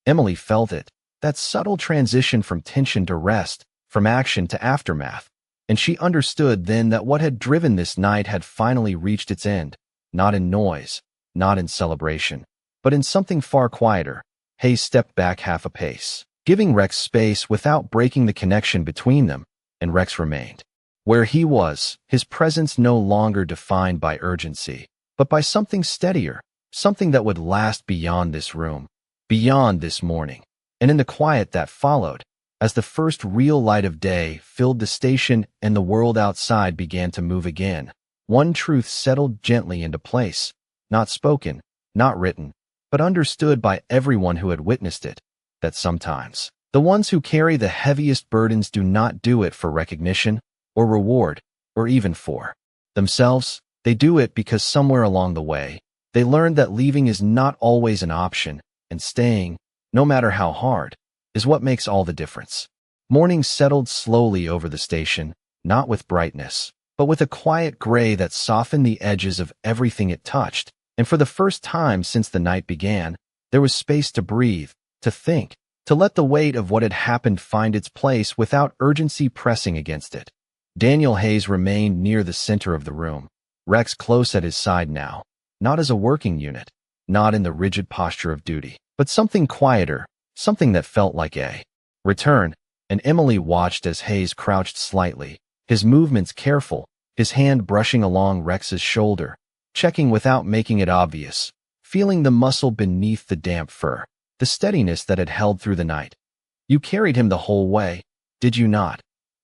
Emily felt it, that subtle transition from tension to rest, from action to aftermath. And she understood then that what had driven this night had finally reached its end, not in noise, not in celebration, but in something far quieter. Hayes stepped back half a pace, giving Rex space without breaking the connection between them, and Rex remained. Where he was, his presence no longer defined by urgency, but by something steadier, something that would last beyond this room, beyond this morning. And in the quiet that followed, as the first real light of day filled the station and the world outside began to move again, one truth settled gently into place, not spoken, not written, but understood by everyone who had witnessed it, that sometimes the ones who carry the heaviest burdens do not do it for recognition or reward or even for themselves. They do it because somewhere along the way, they learned that leaving is not always an option, and staying, no matter how hard, is what makes all the difference. Morning settled slowly over the station, not with brightness, but with a quiet gray that softened the edges of everything it touched, and for the first time since the night began, there was space to breathe, to think, to let the weight of what had happened find its place without urgency pressing against it. Daniel Hayes remained near the center of the room, Rex close at his side now, not as a working unit, not in the rigid posture of duty, but something quieter, something that felt like a return, and Emily watched as Hayes crouched slightly, his movements careful, his hand brushing along Rex's shoulder, checking without making it obvious, feeling the muscle beneath the damp fur, the steadiness that had held through the night. "You carried him the whole way, did you not?"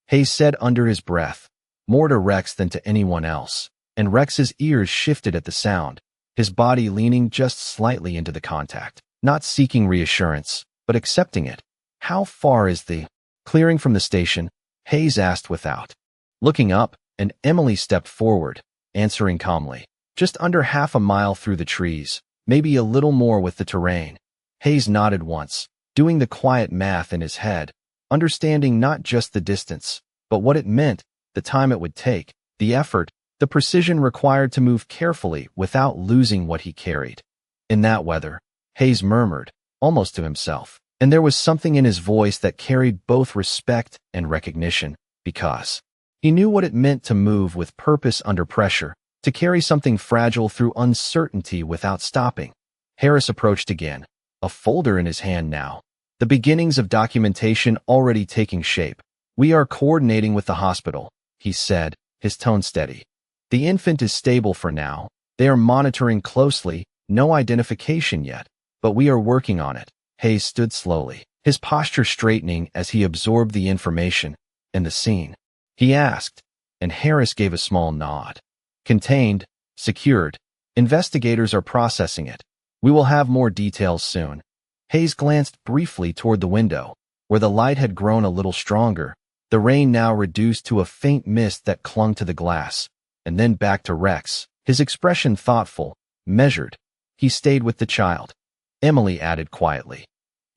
Hayes said under his breath, more to Rex than to anyone else, and Rex's ears shifted at the sound, his body leaning just slightly into the contact, not seeking reassurance, but accepting it. "How far is the clearing from the station?" Hayes asked without looking up, and Emily stepped forward, answering calmly. "Just under half a mile through the trees, maybe a little more with the terrain." Hayes nodded once, doing the quiet math in his head, understanding not just the distance, but what it meant, the time it would take, the effort, the precision required to move carefully without losing what he carried. "In that weather," Hayes murmured, almost to himself, and there was something in his voice that carried both respect and recognition, because he knew what it meant to move with purpose under pressure, to carry something fragile through uncertainty without stopping. Harris approached again, a folder in his hand now, the beginnings of documentation already taking shape. "We are coordinating with the hospital," he said, his tone steady. "The infant is stable for now. They are monitoring closely, no identification yet, but we are working on it." Hayes stood slowly, his posture straightening as he absorbed the information and the scene. He asked, and Harris gave a small nod. "Contained, secured. Investigators are processing it. We will have more details soon." Hayes glanced briefly toward the window, where the light had grown a little stronger, the rain now reduced to a faint mist that clung to the glass, and then back to Rex, his expression thoughtful, measured. "He stayed with the child," Emily added quietly.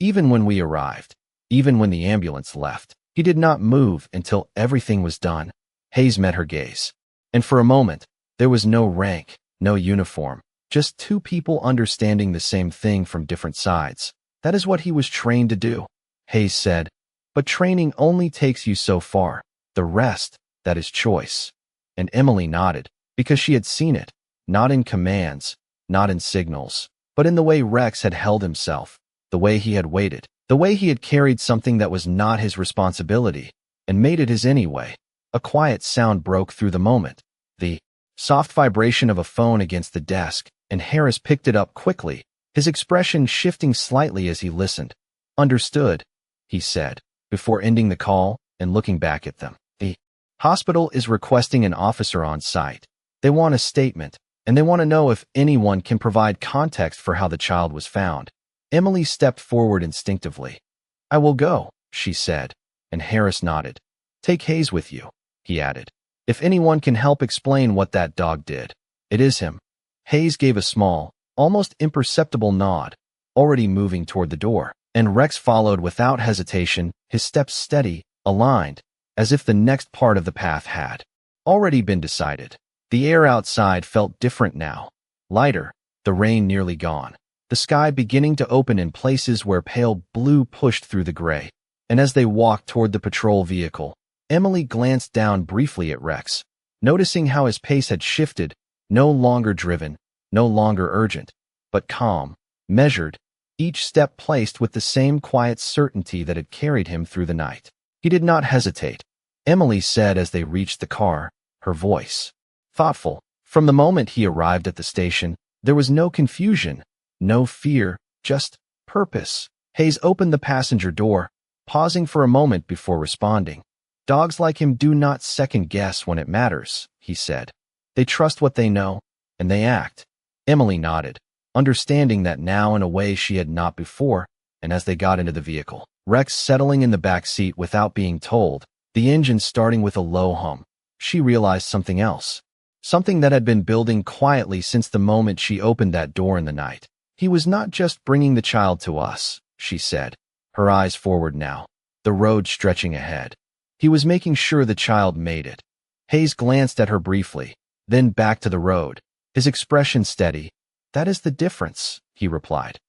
"Even when we arrived, even when the ambulance left, he did not move until everything was done." Hayes met her gaze, and for a moment, there was no rank, no uniform, just two people understanding the same thing from different sides. "That is what he was trained to do," Hayes said, "but training only takes you so far. The rest, that is choice." And Emily nodded, because she had seen it, not in commands, not in signals, but in the way Rex had held himself, the way he had waited, the way he had carried something that was not his responsibility, and made it his anyway. A quiet sound broke through the moment, the soft vibration of a phone against the desk, and Harris picked it up quickly, his expression shifting slightly as he listened. "Understood," he said, before ending the call and looking back at them. "The hospital is requesting an officer on site. They want a statement, and they want to know if anyone can provide context for how the child was found. Emily stepped forward instinctively. "I will go," she said, and Harris nodded. "Take Hayes with you," he added. "If anyone can help explain what that dog did, it is him." Hayes gave a small, almost imperceptible nod, already moving toward the door, and Rex followed without hesitation, his steps steady, aligned, as if the next part of the path had already been decided. The air outside felt different now, lighter, the rain nearly gone, the sky beginning to open in places where pale blue pushed through the gray. And as they walked toward the patrol vehicle, Emily glanced down briefly at Rex, noticing how his pace had shifted, no longer driven, no longer urgent, but calm, measured, each step placed with the same quiet certainty that had carried him through the night. He did not hesitate, Emily said as they reached the car, her voice thoughtful. From the moment he arrived at the station, there was no confusion, no fear, just purpose. Hayes opened the passenger door, pausing for a moment before responding. "Dogs like him do not second-guess when it matters," he said. "They trust what they know, and they act." Emily nodded, understanding that now in a way she had not before, and as they got into the vehicle, Rex settling in the back seat without being told, the engine starting with a low hum, she realized something else. Something that had been building quietly since the moment she opened that door in the night. "He was not just bringing the child to us," she said, her eyes forward now, the road stretching ahead. "He was making sure the child made it." Hayes glanced at her briefly, then back to the road, his expression steady. "That is the difference," he replied.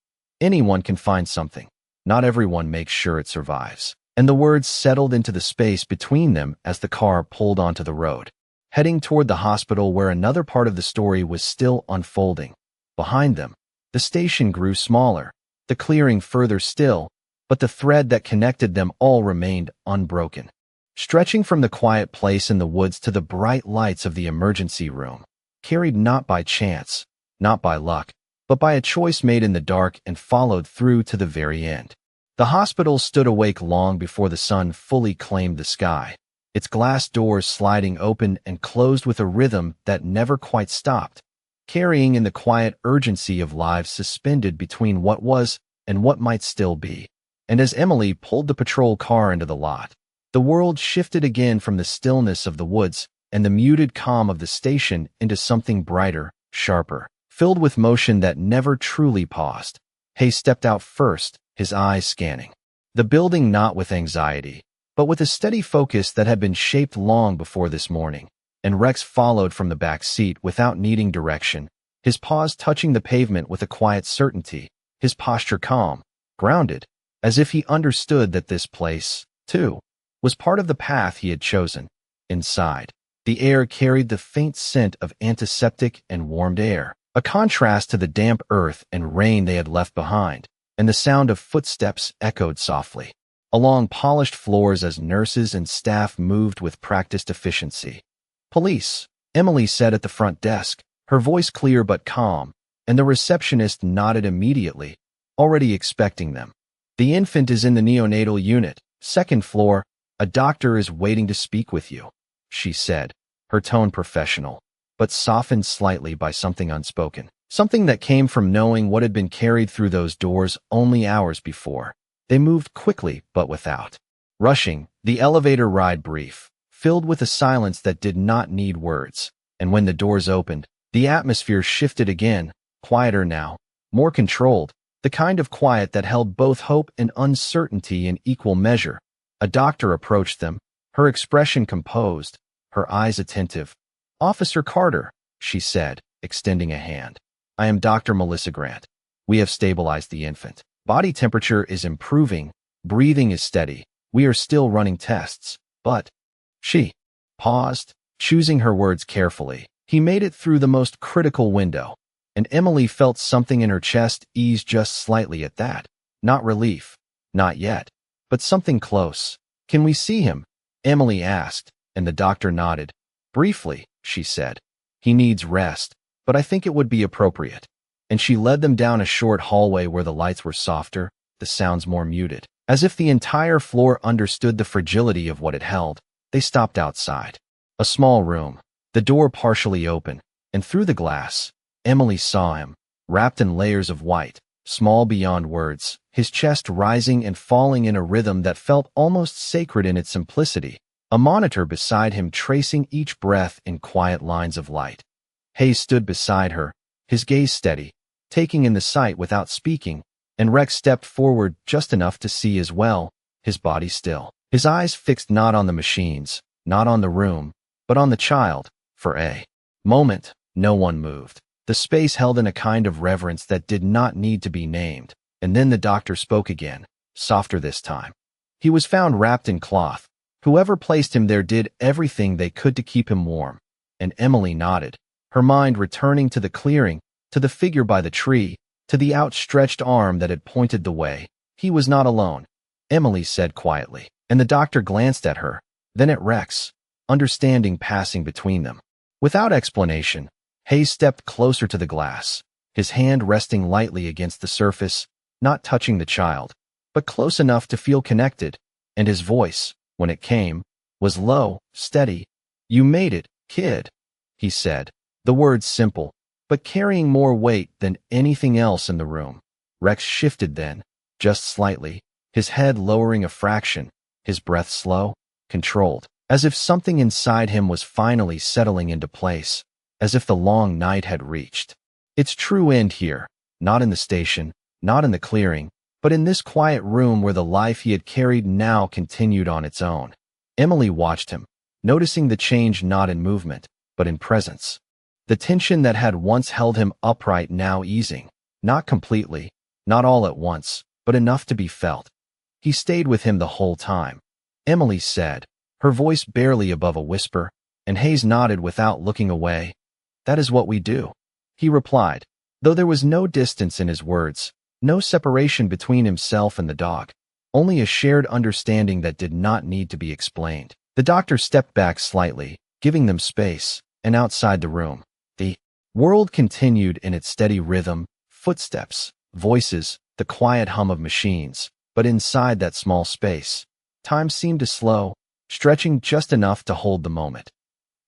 "Anyone can find something. Not everyone makes sure it survives." And the words settled into the space between them as the car pulled onto the road, heading toward the hospital where another part of the story was still unfolding. Behind them, the station grew smaller, the clearing further still, but the thread that connected them all remained unbroken, stretching from the quiet place in the woods to the bright lights of the emergency room, carried not by chance, not by luck, but by a choice made in the dark and followed through to the very end. The hospital stood awake long before the sun fully claimed the sky, its glass doors sliding open and closed with a rhythm that never quite stopped, carrying in the quiet urgency of lives suspended between what was and what might still be. And as Emily pulled the patrol car into the lot, the world shifted again from the stillness of the woods and the muted calm of the station into something brighter, sharper, filled with motion that never truly paused. Hayes stepped out first, his eyes scanning the building not with anxiety, but with a steady focus that had been shaped long before this morning, and Rex followed from the back seat without needing direction, his paws touching the pavement with a quiet certainty, his posture calm, grounded, as if he understood that this place, too, was part of the path he had chosen. Inside, the air carried the faint scent of antiseptic and warmed air, a contrast to the damp earth and rain they had left behind, and the sound of footsteps echoed softly along polished floors as nurses and staff moved with practiced efficiency. "Police," Emily said at the front desk, her voice clear but calm, and the receptionist nodded immediately, already expecting them. "The infant is in the neonatal unit, second floor. A doctor is waiting to speak with you," she said, her tone professional, but softened slightly by something unspoken, something that came from knowing what had been carried through those doors only hours before. They moved quickly but without rushing, the elevator ride brief, filled with a silence that did not need words, and when the doors opened, the atmosphere shifted again, quieter now, more controlled, the kind of quiet that held both hope and uncertainty in equal measure. A doctor approached them, her expression composed, her eyes attentive. "Officer Carter," she said, extending a hand. "I am Dr. Melissa Grant. We have stabilized the infant. Body temperature is improving, breathing is steady. We are still running tests, but..." She paused, choosing her words carefully. He made it through the most critical window, and Emily felt something in her chest ease just slightly at that. Not relief, not yet, but something close. "Can we see him?" Emily asked, and the doctor nodded. "Briefly," she said. "He needs rest, but I think it would be appropriate." And she led them down a short hallway where the lights were softer, the sounds more muted. As if the entire floor understood the fragility of what it held, they stopped outside. A small room, the door partially open, and through the glass, Emily saw him, wrapped in layers of white, small beyond words, his chest rising and falling in a rhythm that felt almost sacred in its simplicity, a monitor beside him tracing each breath in quiet lines of light. Hayes stood beside her, his gaze steady, taking in the sight without speaking, and Rex stepped forward just enough to see as well, his body still, his eyes fixed not on the machines, not on the room, but on the child. For a moment, no one moved. The space held in a kind of reverence that did not need to be named, and then the doctor spoke again, softer this time. He was found wrapped in cloth. Whoever placed him there did everything they could to keep him warm, and Emily nodded, her mind returning to the clearing, to the figure by the tree, to the outstretched arm that had pointed the way. He was not alone, Emily said quietly, and the doctor glanced at her, then at Rex, understanding passing between them. Without explanation, Hayes stepped closer to the glass, his hand resting lightly against the surface, not touching the child, but close enough to feel connected, and his voice, when it came, was low, steady. "You made it, kid," he said, the words simple, but carrying more weight than anything else in the room. Rex shifted then, just slightly, his head lowering a fraction, his breath slow, controlled, as if something inside him was finally settling into place, as if the long night had reached its true end here, not in the station, not in the clearing, but in this quiet room where the life he had carried now continued on its own. Emily watched him, noticing the change not in movement, but in presence. The tension that had once held him upright now easing, not completely, not all at once, but enough to be felt. "He stayed with him the whole time," Emily said, her voice barely above a whisper, and Hayes nodded without looking away. "That is what we do," he replied, though there was no distance in his words, no separation between himself and the dog, only a shared understanding that did not need to be explained. The doctor stepped back slightly, giving them space, and outside the room, the world continued in its steady rhythm, footsteps, voices, the quiet hum of machines, but inside that small space, time seemed to slow, stretching just enough to hold the moment.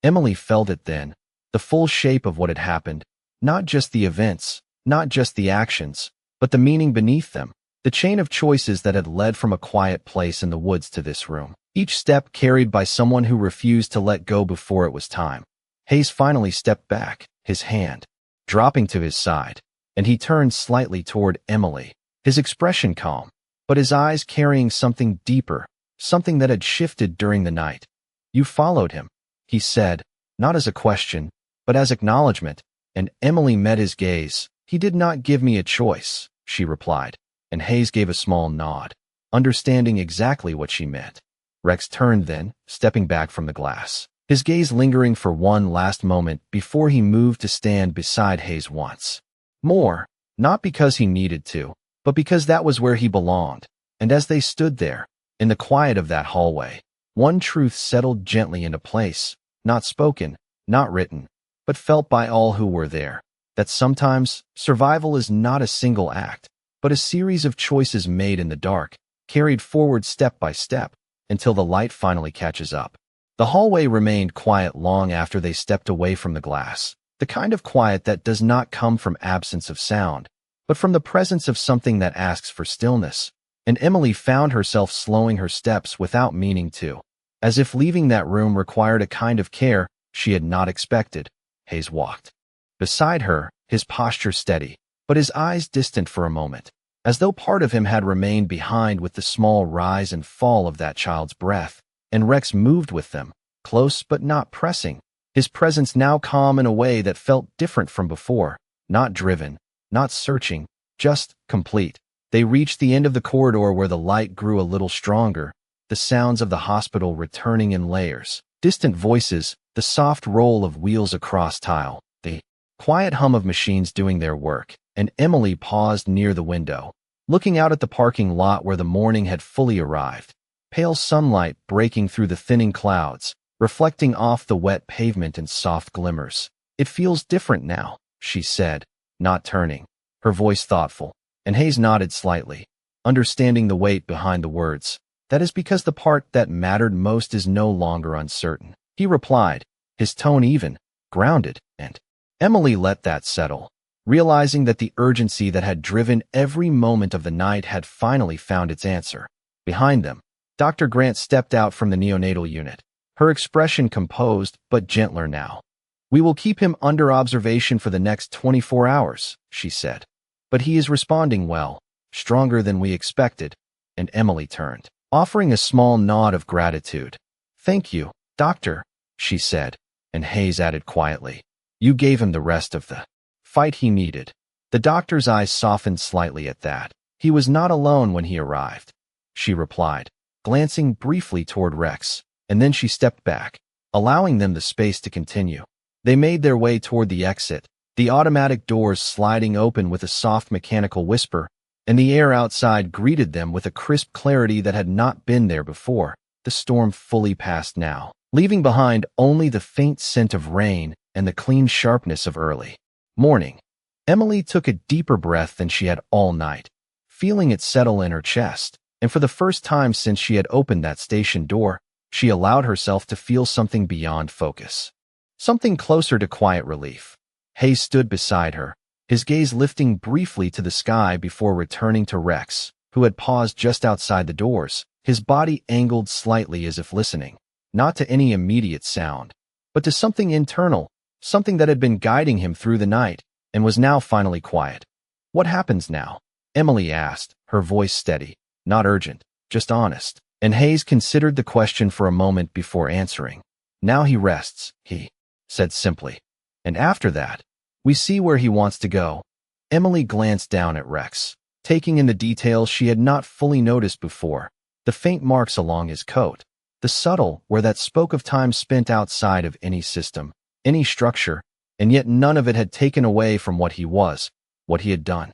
Emily felt it then, the full shape of what had happened, not just the events, not just the actions, but the meaning beneath them, the chain of choices that had led from a quiet place in the woods to this room, each step carried by someone who refused to let go before it was time. Hayes finally stepped back, his hand dropping to his side, and he turned slightly toward Emily, his expression calm, but his eyes carrying something deeper, something that had shifted during the night. "You followed him," he said, not as a question, but as acknowledgement, and Emily met his gaze. "He did not give me a choice," she replied, and Hayes gave a small nod, understanding exactly what she meant. Rex turned then, stepping back from the glass, his gaze lingering for one last moment before he moved to stand beside Hayes once more, not because he needed to, but because that was where he belonged. And as they stood there, in the quiet of that hallway, one truth settled gently into place, not spoken, not written, but felt by all who were there, that sometimes survival is not a single act, but a series of choices made in the dark, carried forward step by step, until the light finally catches up. The hallway remained quiet long after they stepped away from the glass, the kind of quiet that does not come from absence of sound, but from the presence of something that asks for stillness. And Emily found herself slowing her steps without meaning to, as if leaving that room required a kind of care she had not expected. Hayes walked beside her, his posture steady, but his eyes distant for a moment, as though part of him had remained behind with the small rise and fall of that child's breath, and Rex moved with them, close but not pressing, his presence now calm in a way that felt different from before, not driven, not searching, just complete. They reached the end of the corridor where the light grew a little stronger, the sounds of the hospital returning in layers, distant voices, the soft roll of wheels across tile, the quiet hum of machines doing their work, and Emily paused near the window, looking out at the parking lot where the morning had fully arrived, pale sunlight breaking through the thinning clouds, reflecting off the wet pavement in soft glimmers. "It feels different now," she said, not turning, her voice thoughtful. And Hayes nodded slightly, understanding the weight behind the words. "That is because the part that mattered most is no longer uncertain," he replied, his tone even, grounded, and Emily let that settle, realizing that the urgency that had driven every moment of the night had finally found its answer. Behind them, Dr. Grant stepped out from the neonatal unit, her expression composed but gentler now. "We will keep him under observation for the next 24 hours, she said. "But he is responding well, stronger than we expected," and Emily turned, offering a small nod of gratitude. "Thank you, doctor," she said, and Hayes added quietly, "You gave him the rest of the fight he needed." The doctor's eyes softened slightly at that. "He was not alone when he arrived," she replied, glancing briefly toward Rex, and then she stepped back, allowing them the space to continue. They made their way toward the exit, the automatic doors sliding open with a soft mechanical whisper, and the air outside greeted them with a crisp clarity that had not been there before. The storm fully passed now, leaving behind only the faint scent of rain and the clean sharpness of early morning. Emily took a deeper breath than she had all night, feeling it settle in her chest, and for the first time since she had opened that station door, she allowed herself to feel something beyond focus. Something closer to quiet relief. Hayes stood beside her, his gaze lifting briefly to the sky before returning to Rex, who had paused just outside the doors, his body angled slightly as if listening, not to any immediate sound, but to something internal, something that had been guiding him through the night, and was now finally quiet. "What happens now?" Emily asked, her voice steady, not urgent, just honest, and Hayes considered the question for a moment before answering. "Now he rests," he said simply. "And after that, we see where he wants to go." Emily glanced down at Rex, taking in the details she had not fully noticed before, the faint marks along his coat, the subtle where that spoke of time spent outside of any system, any structure, and yet none of it had taken away from what he was, what he had done.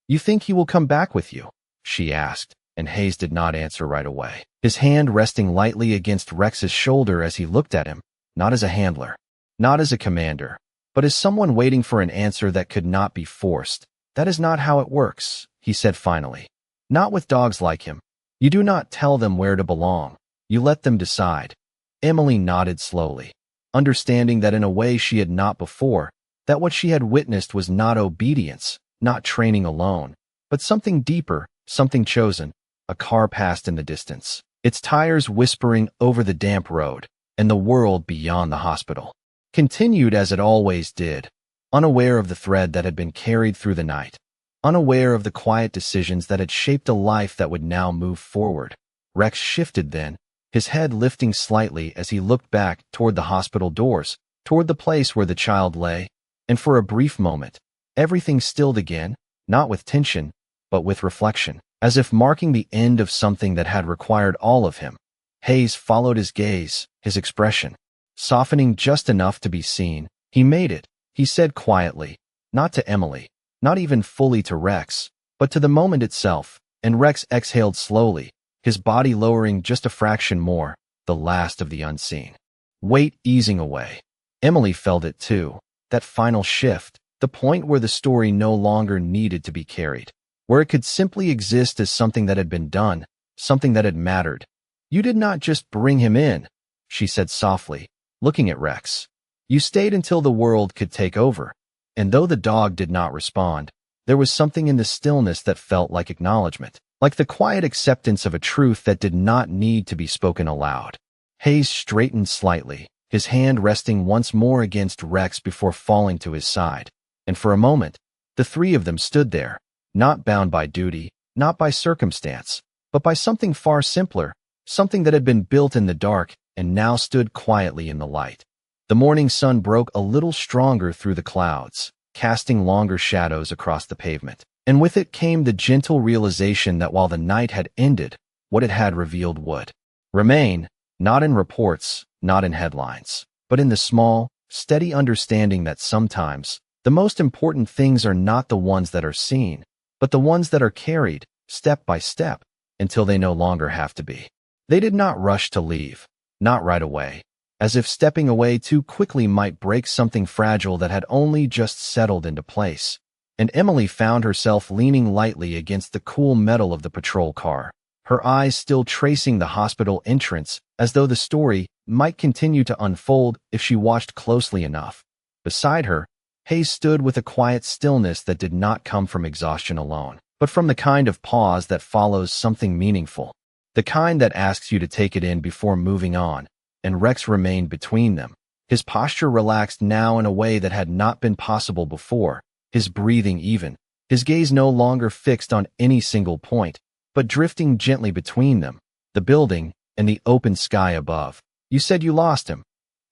"You think he will come back with you?" she asked, and Hayes did not answer right away, his hand resting lightly against Rex's shoulder as he looked at him, not as a handler, not as a commander, but as someone waiting for an answer that could not be forced. "That is not how it works," he said finally. "Not with dogs like him. You do not tell them where to belong. You let them decide." Emily nodded slowly, understanding that in a way she had not before, that what she had witnessed was not obedience, not training alone, but something deeper, something chosen. A car passed in the distance, its tires whispering over the damp road, and the world beyond the hospital continued as it always did, unaware of the thread that had been carried through the night, unaware of the quiet decisions that had shaped a life that would now move forward. Rex shifted then, his head lifting slightly as he looked back toward the hospital doors, toward the place where the child lay, and for a brief moment, everything stilled again, not with tension, but with reflection, as if marking the end of something that had required all of him. Hayes followed his gaze, his expression softening just enough to be seen. "He made it," he said quietly, not to Emily, not even fully to Rex, but to the moment itself, and Rex exhaled slowly, his body lowering just a fraction more, the last of the unseen weight easing away. Emily felt it too, that final shift, the point where the story no longer needed to be carried, where it could simply exist as something that had been done, something that had mattered. "You did not just bring him in," she said softly, looking at Rex. "You stayed until the world could take over." And though the dog did not respond, there was something in the stillness that felt like acknowledgement, like the quiet acceptance of a truth that did not need to be spoken aloud. Hayes straightened slightly, his hand resting once more against Rex before falling to his side, and for a moment, the three of them stood there, not bound by duty, not by circumstance, but by something far simpler, something that had been built in the dark and now stood quietly in the light. The morning sun broke a little stronger through the clouds, casting longer shadows across the pavement, and with it came the gentle realization that while the night had ended, what it had revealed would remain, not in reports, not in headlines, but in the small, steady understanding that sometimes the most important things are not the ones that are seen, but the ones that are carried, step by step, until they no longer have to be. They did not rush to leave, not right away, as if stepping away too quickly might break something fragile that had only just settled into place. And Emily found herself leaning lightly against the cool metal of the patrol car, her eyes still tracing the hospital entrance as though the story might continue to unfold if she watched closely enough. Beside her, Hayes stood with a quiet stillness that did not come from exhaustion alone, but from the kind of pause that follows something meaningful, the kind that asks you to take it in before moving on, and Rex remained between them. His posture relaxed now in a way that had not been possible before, his breathing even, his gaze no longer fixed on any single point, but drifting gently between them, the building, and the open sky above. "You said you lost him."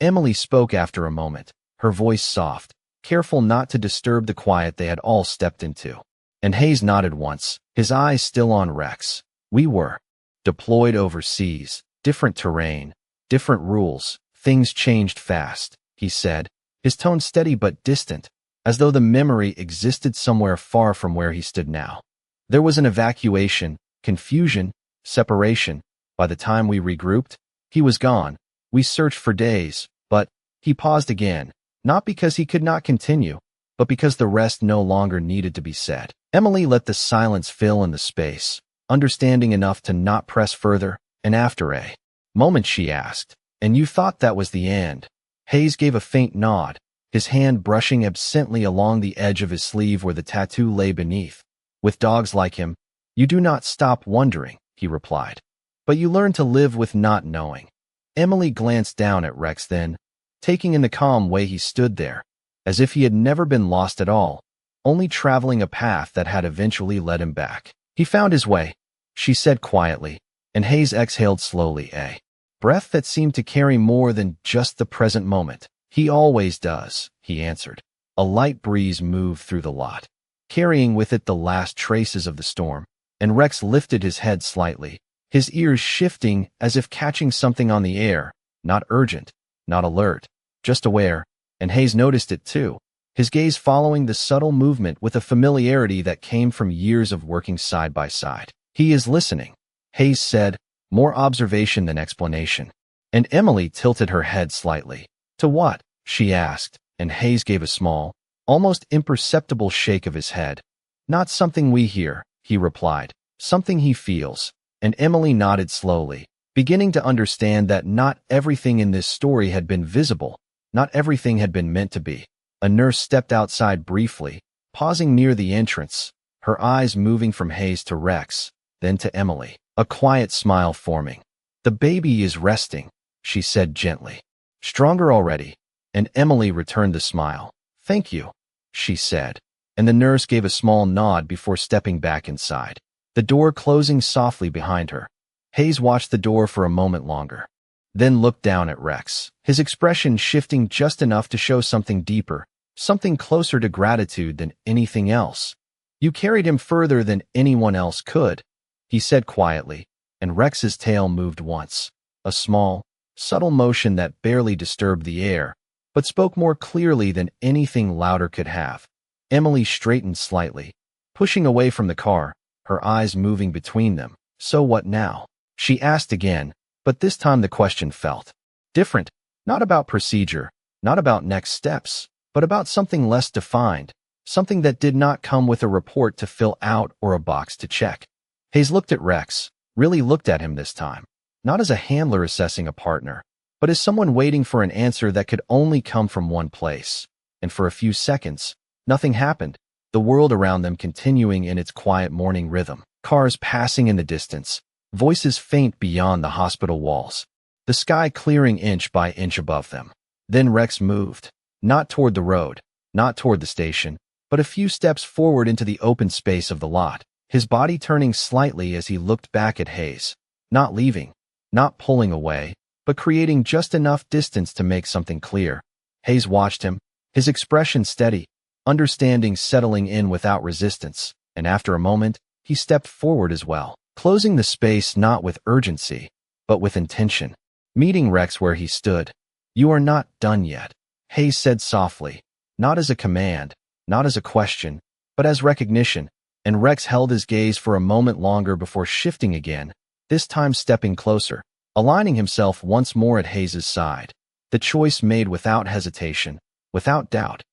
Emily spoke after a moment, her voice soft, careful not to disturb the quiet they had all stepped into. And Hayes nodded once, his eyes still on Rex. "We were deployed overseas, different terrain, different rules, things changed fast," he said, his tone steady but distant, as though the memory existed somewhere far from where he stood now. "There was an evacuation, confusion, separation. By the time we regrouped, he was gone. We searched for days, but—" He paused again, not because he could not continue, but because the rest no longer needed to be said. Emily let the silence fill in the space, understanding enough to not press further, and after a moment she asked, "And you thought that was the end?" Hayes gave a faint nod, his hand brushing absently along the edge of his sleeve where the tattoo lay beneath. "With dogs like him, you do not stop wondering," he replied. "But you learn to live with not knowing." Emily glanced down at Rex then, taking in the calm way he stood there, as if he had never been lost at all, only traveling a path that had eventually led him back. "He found his way," she said quietly, and Hayes exhaled slowly, a breath that seemed to carry more than just the present moment. "He always does," he answered. A light breeze moved through the lot, carrying with it the last traces of the storm, and Rex lifted his head slightly, his ears shifting as if catching something on the air, not urgent, not alert, just aware, and Hayes noticed it too, his gaze following the subtle movement with a familiarity that came from years of working side by side. "He is listening," Hayes said, more observation than explanation. And Emily tilted her head slightly. "To what?" she asked, and Hayes gave a small, almost imperceptible shake of his head. "Not something we hear," he replied, "something he feels." And Emily nodded slowly, beginning to understand that not everything in this story had been visible, not everything had been meant to be. A nurse stepped outside briefly, pausing near the entrance, her eyes moving from Hayes to Rex, then to Emily, a quiet smile forming. "The baby is resting," she said gently. "Stronger already?" And Emily returned the smile. "Thank you," she said, and the nurse gave a small nod before stepping back inside, the door closing softly behind her. Hayes watched the door for a moment longer, then looked down at Rex, his expression shifting just enough to show something deeper, something closer to gratitude than anything else. "You carried him further than anyone else could," he said quietly, and Rex's tail moved once, a small, subtle motion that barely disturbed the air, but spoke more clearly than anything louder could have. Emily straightened slightly, pushing away from the car, her eyes moving between them. "So what now?" she asked again, but this time the question felt different, not about procedure, not about next steps, but about something less defined, something that did not come with a report to fill out or a box to check. Hayes looked at Rex, really looked at him this time, not as a handler assessing a partner, but as someone waiting for an answer that could only come from one place. And for a few seconds, nothing happened, the world around them continuing in its quiet morning rhythm, cars passing in the distance, voices faint beyond the hospital walls, the sky clearing inch by inch above them. Then Rex moved, not toward the road, not toward the station, but a few steps forward into the open space of the lot, his body turning slightly as he looked back at Hayes, not leaving, not pulling away, but creating just enough distance to make something clear. Hayes watched him, his expression steady, understanding settling in without resistance, and after a moment, he stepped forward as well, closing the space not with urgency, but with intention. Meeting Rex where he stood. "You are not done yet," Hayes said softly, not as a command, not as a question, but as recognition, and Rex held his gaze for a moment longer before shifting again, this time stepping closer, aligning himself once more at Hayes's side, the choice made without hesitation, without doubt.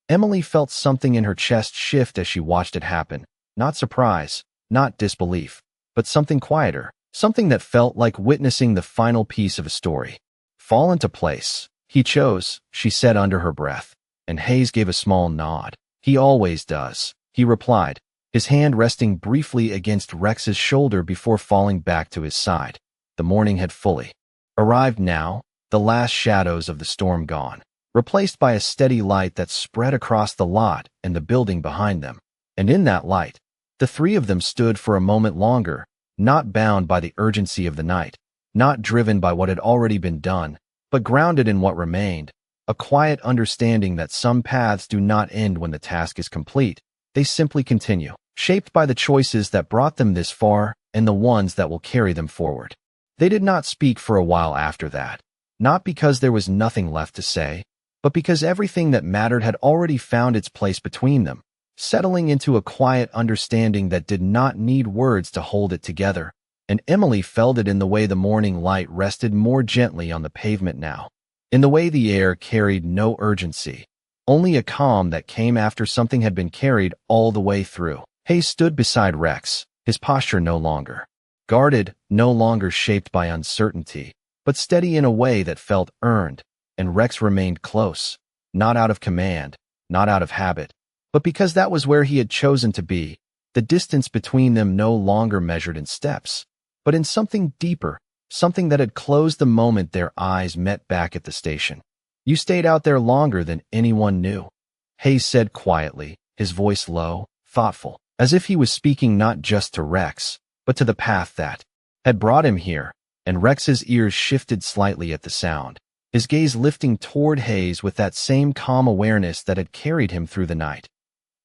Emily felt something in her chest shift as she watched it happen, not surprise, not disbelief, but something quieter, something that felt like witnessing the final piece of a story fall into place. "He chose," she said under her breath. And Hayes gave a small nod. He always does, he replied, his hand resting briefly against Rex's shoulder before falling back to his side. The morning had fully arrived now, the last shadows of the storm gone, replaced by a steady light that spread across the lot and the building behind them. And in that light, the three of them stood for a moment longer, not bound by the urgency of the night, not driven by what had already been done, but grounded in what remained, a quiet understanding that some paths do not end when the task is complete. They simply continue, shaped by the choices that brought them this far and the ones that will carry them forward. They did not speak for a while after that, not because there was nothing left to say, but because everything that mattered had already found its place between them, settling into a quiet understanding that did not need words to hold it together. And Emily felt it in the way the morning light rested more gently on the pavement now, in the way the air carried no urgency, only a calm that came after something had been carried all the way through. Hayes stood beside Rex, his posture no longer guarded, no longer shaped by uncertainty, but steady in a way that felt earned, and Rex remained close, not out of command, not out of habit, but because that was where he had chosen to be. The distance between them no longer measured in steps, but in something deeper, something that had closed the moment their eyes met back at the station. "You stayed out there longer than anyone knew," Hayes said quietly, his voice low, thoughtful, as if he was speaking not just to Rex, but to the path that had brought him here. And Rex's ears shifted slightly at the sound, his gaze lifting toward Hayes with that same calm awareness that had carried him through the night.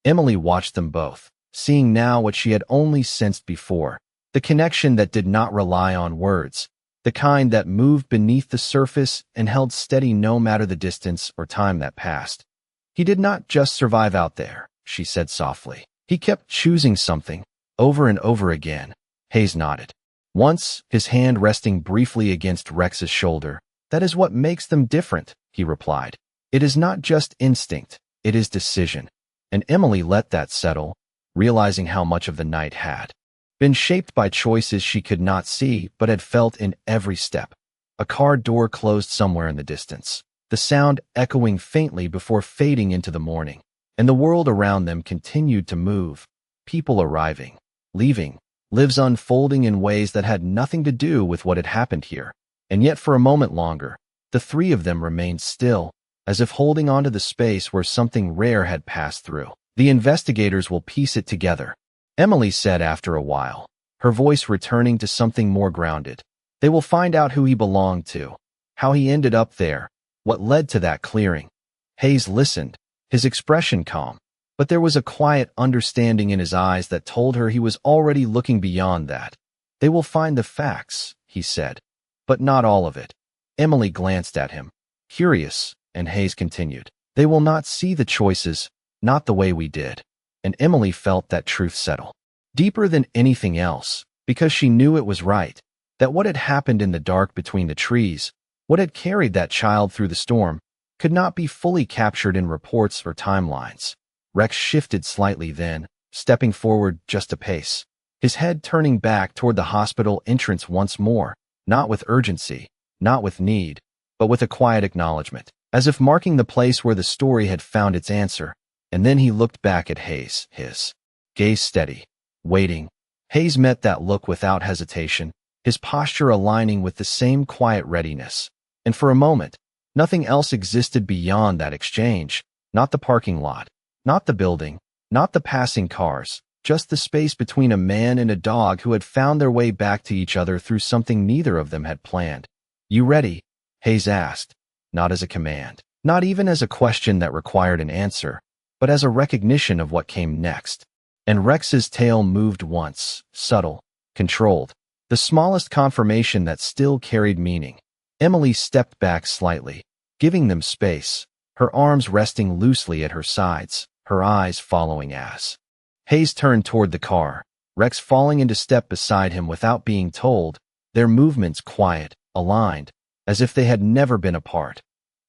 Emily watched them both, seeing now what she had only sensed before, the connection that did not rely on words, the kind that moved beneath the surface and held steady no matter the distance or time that passed. "He did not just survive out there," she said softly. "He kept choosing something, over and over again." Hayes nodded, once his hand resting briefly against Rex's shoulder. "That is what makes them different," he replied. "It is not just instinct, it is decision." And Emily let that settle, realizing how much of the night had been shaped by choices she could not see but had felt in every step. A car door closed somewhere in the distance, the sound echoing faintly before fading into the morning, and the world around them continued to move, people arriving, leaving, lives unfolding in ways that had nothing to do with what had happened here. And yet for a moment longer, the three of them remained still, as if holding onto the space where something rare had passed through. "The investigators will piece it together," Emily said after a while, her voice returning to something more grounded. "They will find out who he belonged to, how he ended up there, what led to that clearing." Hayes listened, his expression calm, but there was a quiet understanding in his eyes that told her he was already looking beyond that. "They will find the facts," he said, "but not all of it." Emily glanced at him, curious, and Hayes continued, "They will not see the choices, not the way we did." And Emily felt that truth settle deeper than anything else, because she knew it was right, that what had happened in the dark between the trees, what had carried that child through the storm, could not be fully captured in reports or timelines. Rex shifted slightly then, stepping forward just a pace, his head turning back toward the hospital entrance once more, not with urgency, not with need, but with a quiet acknowledgement, as if marking the place where the story had found its answer. And then he looked back at Hayes, his gaze steady, waiting. Hayes met that look without hesitation, his posture aligning with the same quiet readiness. And for a moment, nothing else existed beyond that exchange, not the parking lot, not the building, not the passing cars, just the space between a man and a dog who had found their way back to each other through something neither of them had planned. "You ready?" Hayes asked, not as a command, not even as a question that required an answer, but as a recognition of what came next. And Rex's tail moved once, subtle, controlled, the smallest confirmation that still carried meaning. Emily stepped back slightly, giving them space, her arms resting loosely at her sides, her eyes following as Hayes turned toward the car, Rex falling into step beside him without being told, their movements quiet, aligned, as if they had never been apart.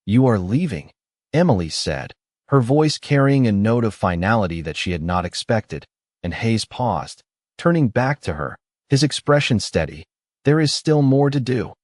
"You are leaving," Emily said, her voice carrying a note of finality that she had not expected, and Hayes paused, turning back to her, his expression steady. "There is still more to do,"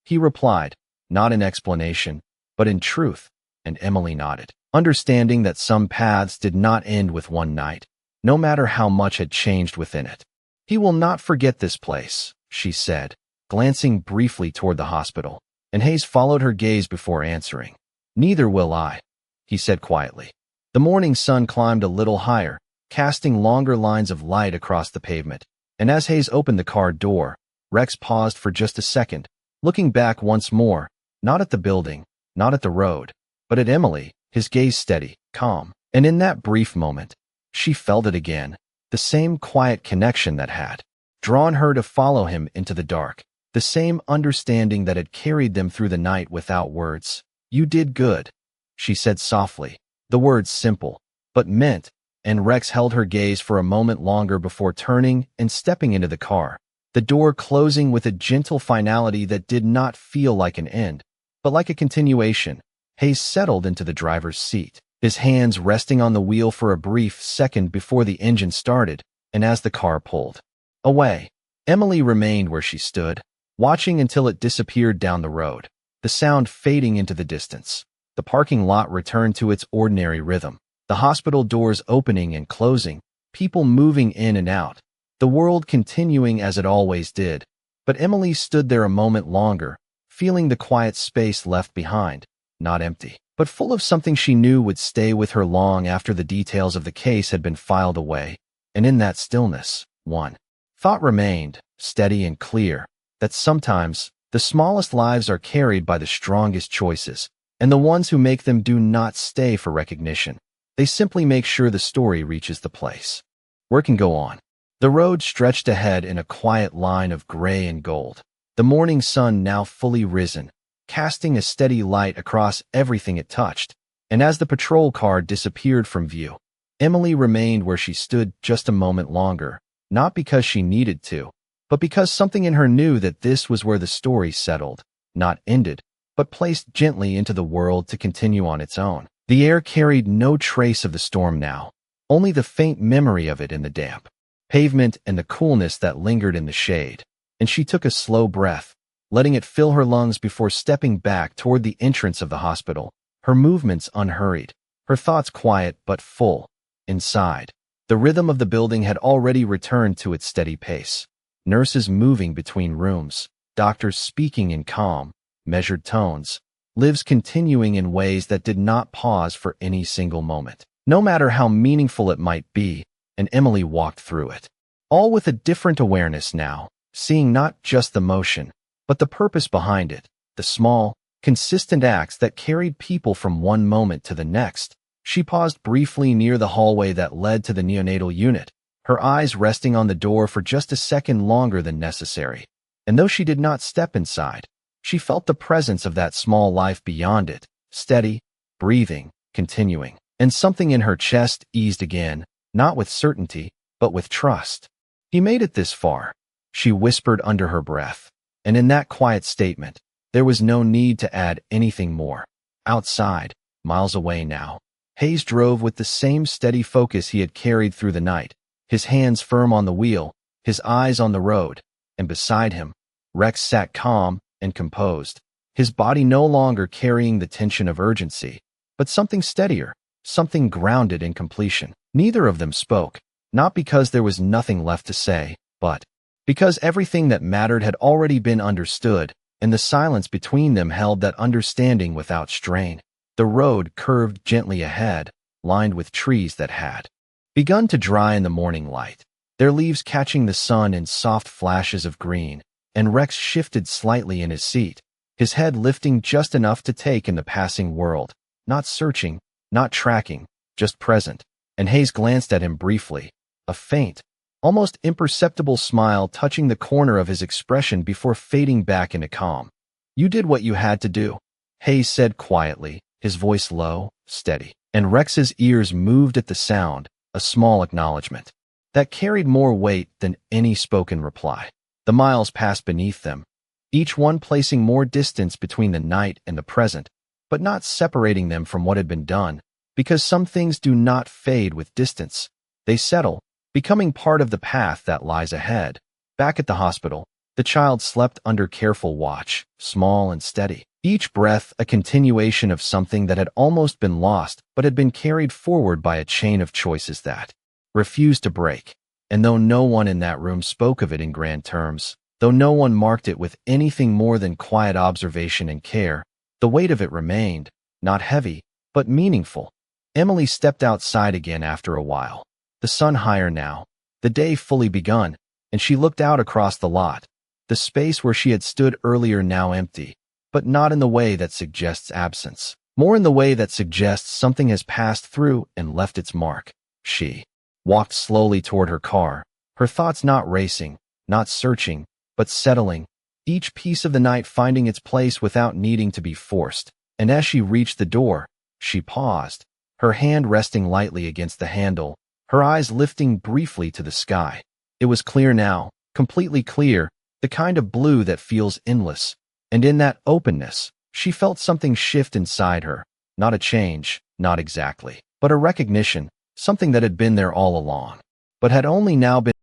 he replied, not in explanation, but in truth, and Emily nodded. understanding that some paths did not end with one night, no matter how much had changed within it. "He will not forget this place," she said, glancing briefly toward the hospital, and Hayes followed her gaze before answering. "Neither will I," he said quietly. The morning sun climbed a little higher, casting longer lines of light across the pavement, and as Hayes opened the car door, Rex paused for just a second, looking back once more, not at the building, not at the road, but at Emily, his gaze steady, calm. And in that brief moment, she felt it again, the same quiet connection that had drawn her to follow him into the dark, the same understanding that had carried them through the night without words. "You did good," she said softly, the words simple, but meant, and Rex held her gaze for a moment longer before turning and stepping into the car, the door closing with a gentle finality that did not feel like an end, but like a continuation. Hayes settled into the driver's seat, his hands resting on the wheel for a brief second before the engine started, and as the car pulled away, Emily remained where she stood, watching until it disappeared down the road, the sound fading into the distance. The parking lot returned to its ordinary rhythm, the hospital doors opening and closing, people moving in and out, the world continuing as it always did. But Emily stood there a moment longer, feeling the quiet space left behind, not empty, but full of something she knew would stay with her long after the details of the case had been filed away. And in that stillness, one thought remained, steady and clear, that sometimes the smallest lives are carried by the strongest choices, and the ones who make them do not stay for recognition. They simply make sure the story reaches the place where it can go on. The road stretched ahead in a quiet line of gray and gold, the morning sun now fully risen, casting a steady light across everything it touched. And as the patrol car disappeared from view, Emily remained where she stood just a moment longer, not because she needed to, but because something in her knew that this was where the story settled, not ended, but placed gently into the world to continue on its own. The air carried no trace of the storm now, only the faint memory of it in the damp pavement and the coolness that lingered in the shade. And she took a slow breath, letting it fill her lungs before stepping back toward the entrance of the hospital, her movements unhurried, her thoughts quiet but full. Inside, the rhythm of the building had already returned to its steady pace. Nurses moving between rooms, doctors speaking in calm, measured tones, lives continuing in ways that did not pause for any single moment, no matter how meaningful it might be, and Emily walked through it, all with a different awareness now, seeing not just the motion, but the purpose behind it, the small, consistent acts that carried people from one moment to the next. She paused briefly near the hallway that led to the neonatal unit, her eyes resting on the door for just a second longer than necessary. And though she did not step inside, she felt the presence of that small life beyond it, steady, breathing, continuing. And something in her chest eased again, not with certainty, but with trust. "He made it this far," she whispered under her breath. And in that quiet statement, there was no need to add anything more. Outside, miles away now, Hayes drove with the same steady focus he had carried through the night, his hands firm on the wheel, his eyes on the road, and beside him, Rex sat calm and composed, his body no longer carrying the tension of urgency, but something steadier, something grounded in completion. Neither of them spoke, not because there was nothing left to say, but because everything that mattered had already been understood, and the silence between them held that understanding without strain. The road curved gently ahead, lined with trees that had begun to dry in the morning light, their leaves catching the sun in soft flashes of green, and Rex shifted slightly in his seat, his head lifting just enough to take in the passing world, not searching, not tracking, just present. And Hayes glanced at him briefly, a faint, almost imperceptible smile touching the corner of his expression before fading back into calm. "You did what you had to do," Hayes said quietly, his voice low, steady. And Rex's ears moved at the sound, a small acknowledgement that carried more weight than any spoken reply. The miles passed beneath them, each one placing more distance between the night and the present, but not separating them from what had been done, because some things do not fade with distance. They settle, becoming part of the path that lies ahead. Back at the hospital, The child slept under careful watch, small and steady. Each breath a continuation of something that had almost been lost but had been carried forward by a chain of choices that refused to break. And though no one in that room spoke of it in grand terms, though no one marked it with anything more than quiet observation and care, the weight of it remained, not heavy, but meaningful. Emily stepped outside again after a while. The sun higher now, the day fully begun, and she looked out across the lot. The space where she had stood earlier now empty, but not in the way that suggests absence, more in the way that suggests something has passed through and left its mark. She walked slowly toward her car, her thoughts not racing, not searching, but settling, each piece of the night finding its place without needing to be forced. And as she reached the door, she paused, her hand resting lightly against the handle, her eyes lifting briefly to the sky. It was clear now, completely clear, the kind of blue that feels endless. And in that openness, she felt something shift inside her. Not a change, not exactly, but a recognition, something that had been there all along, but had only now been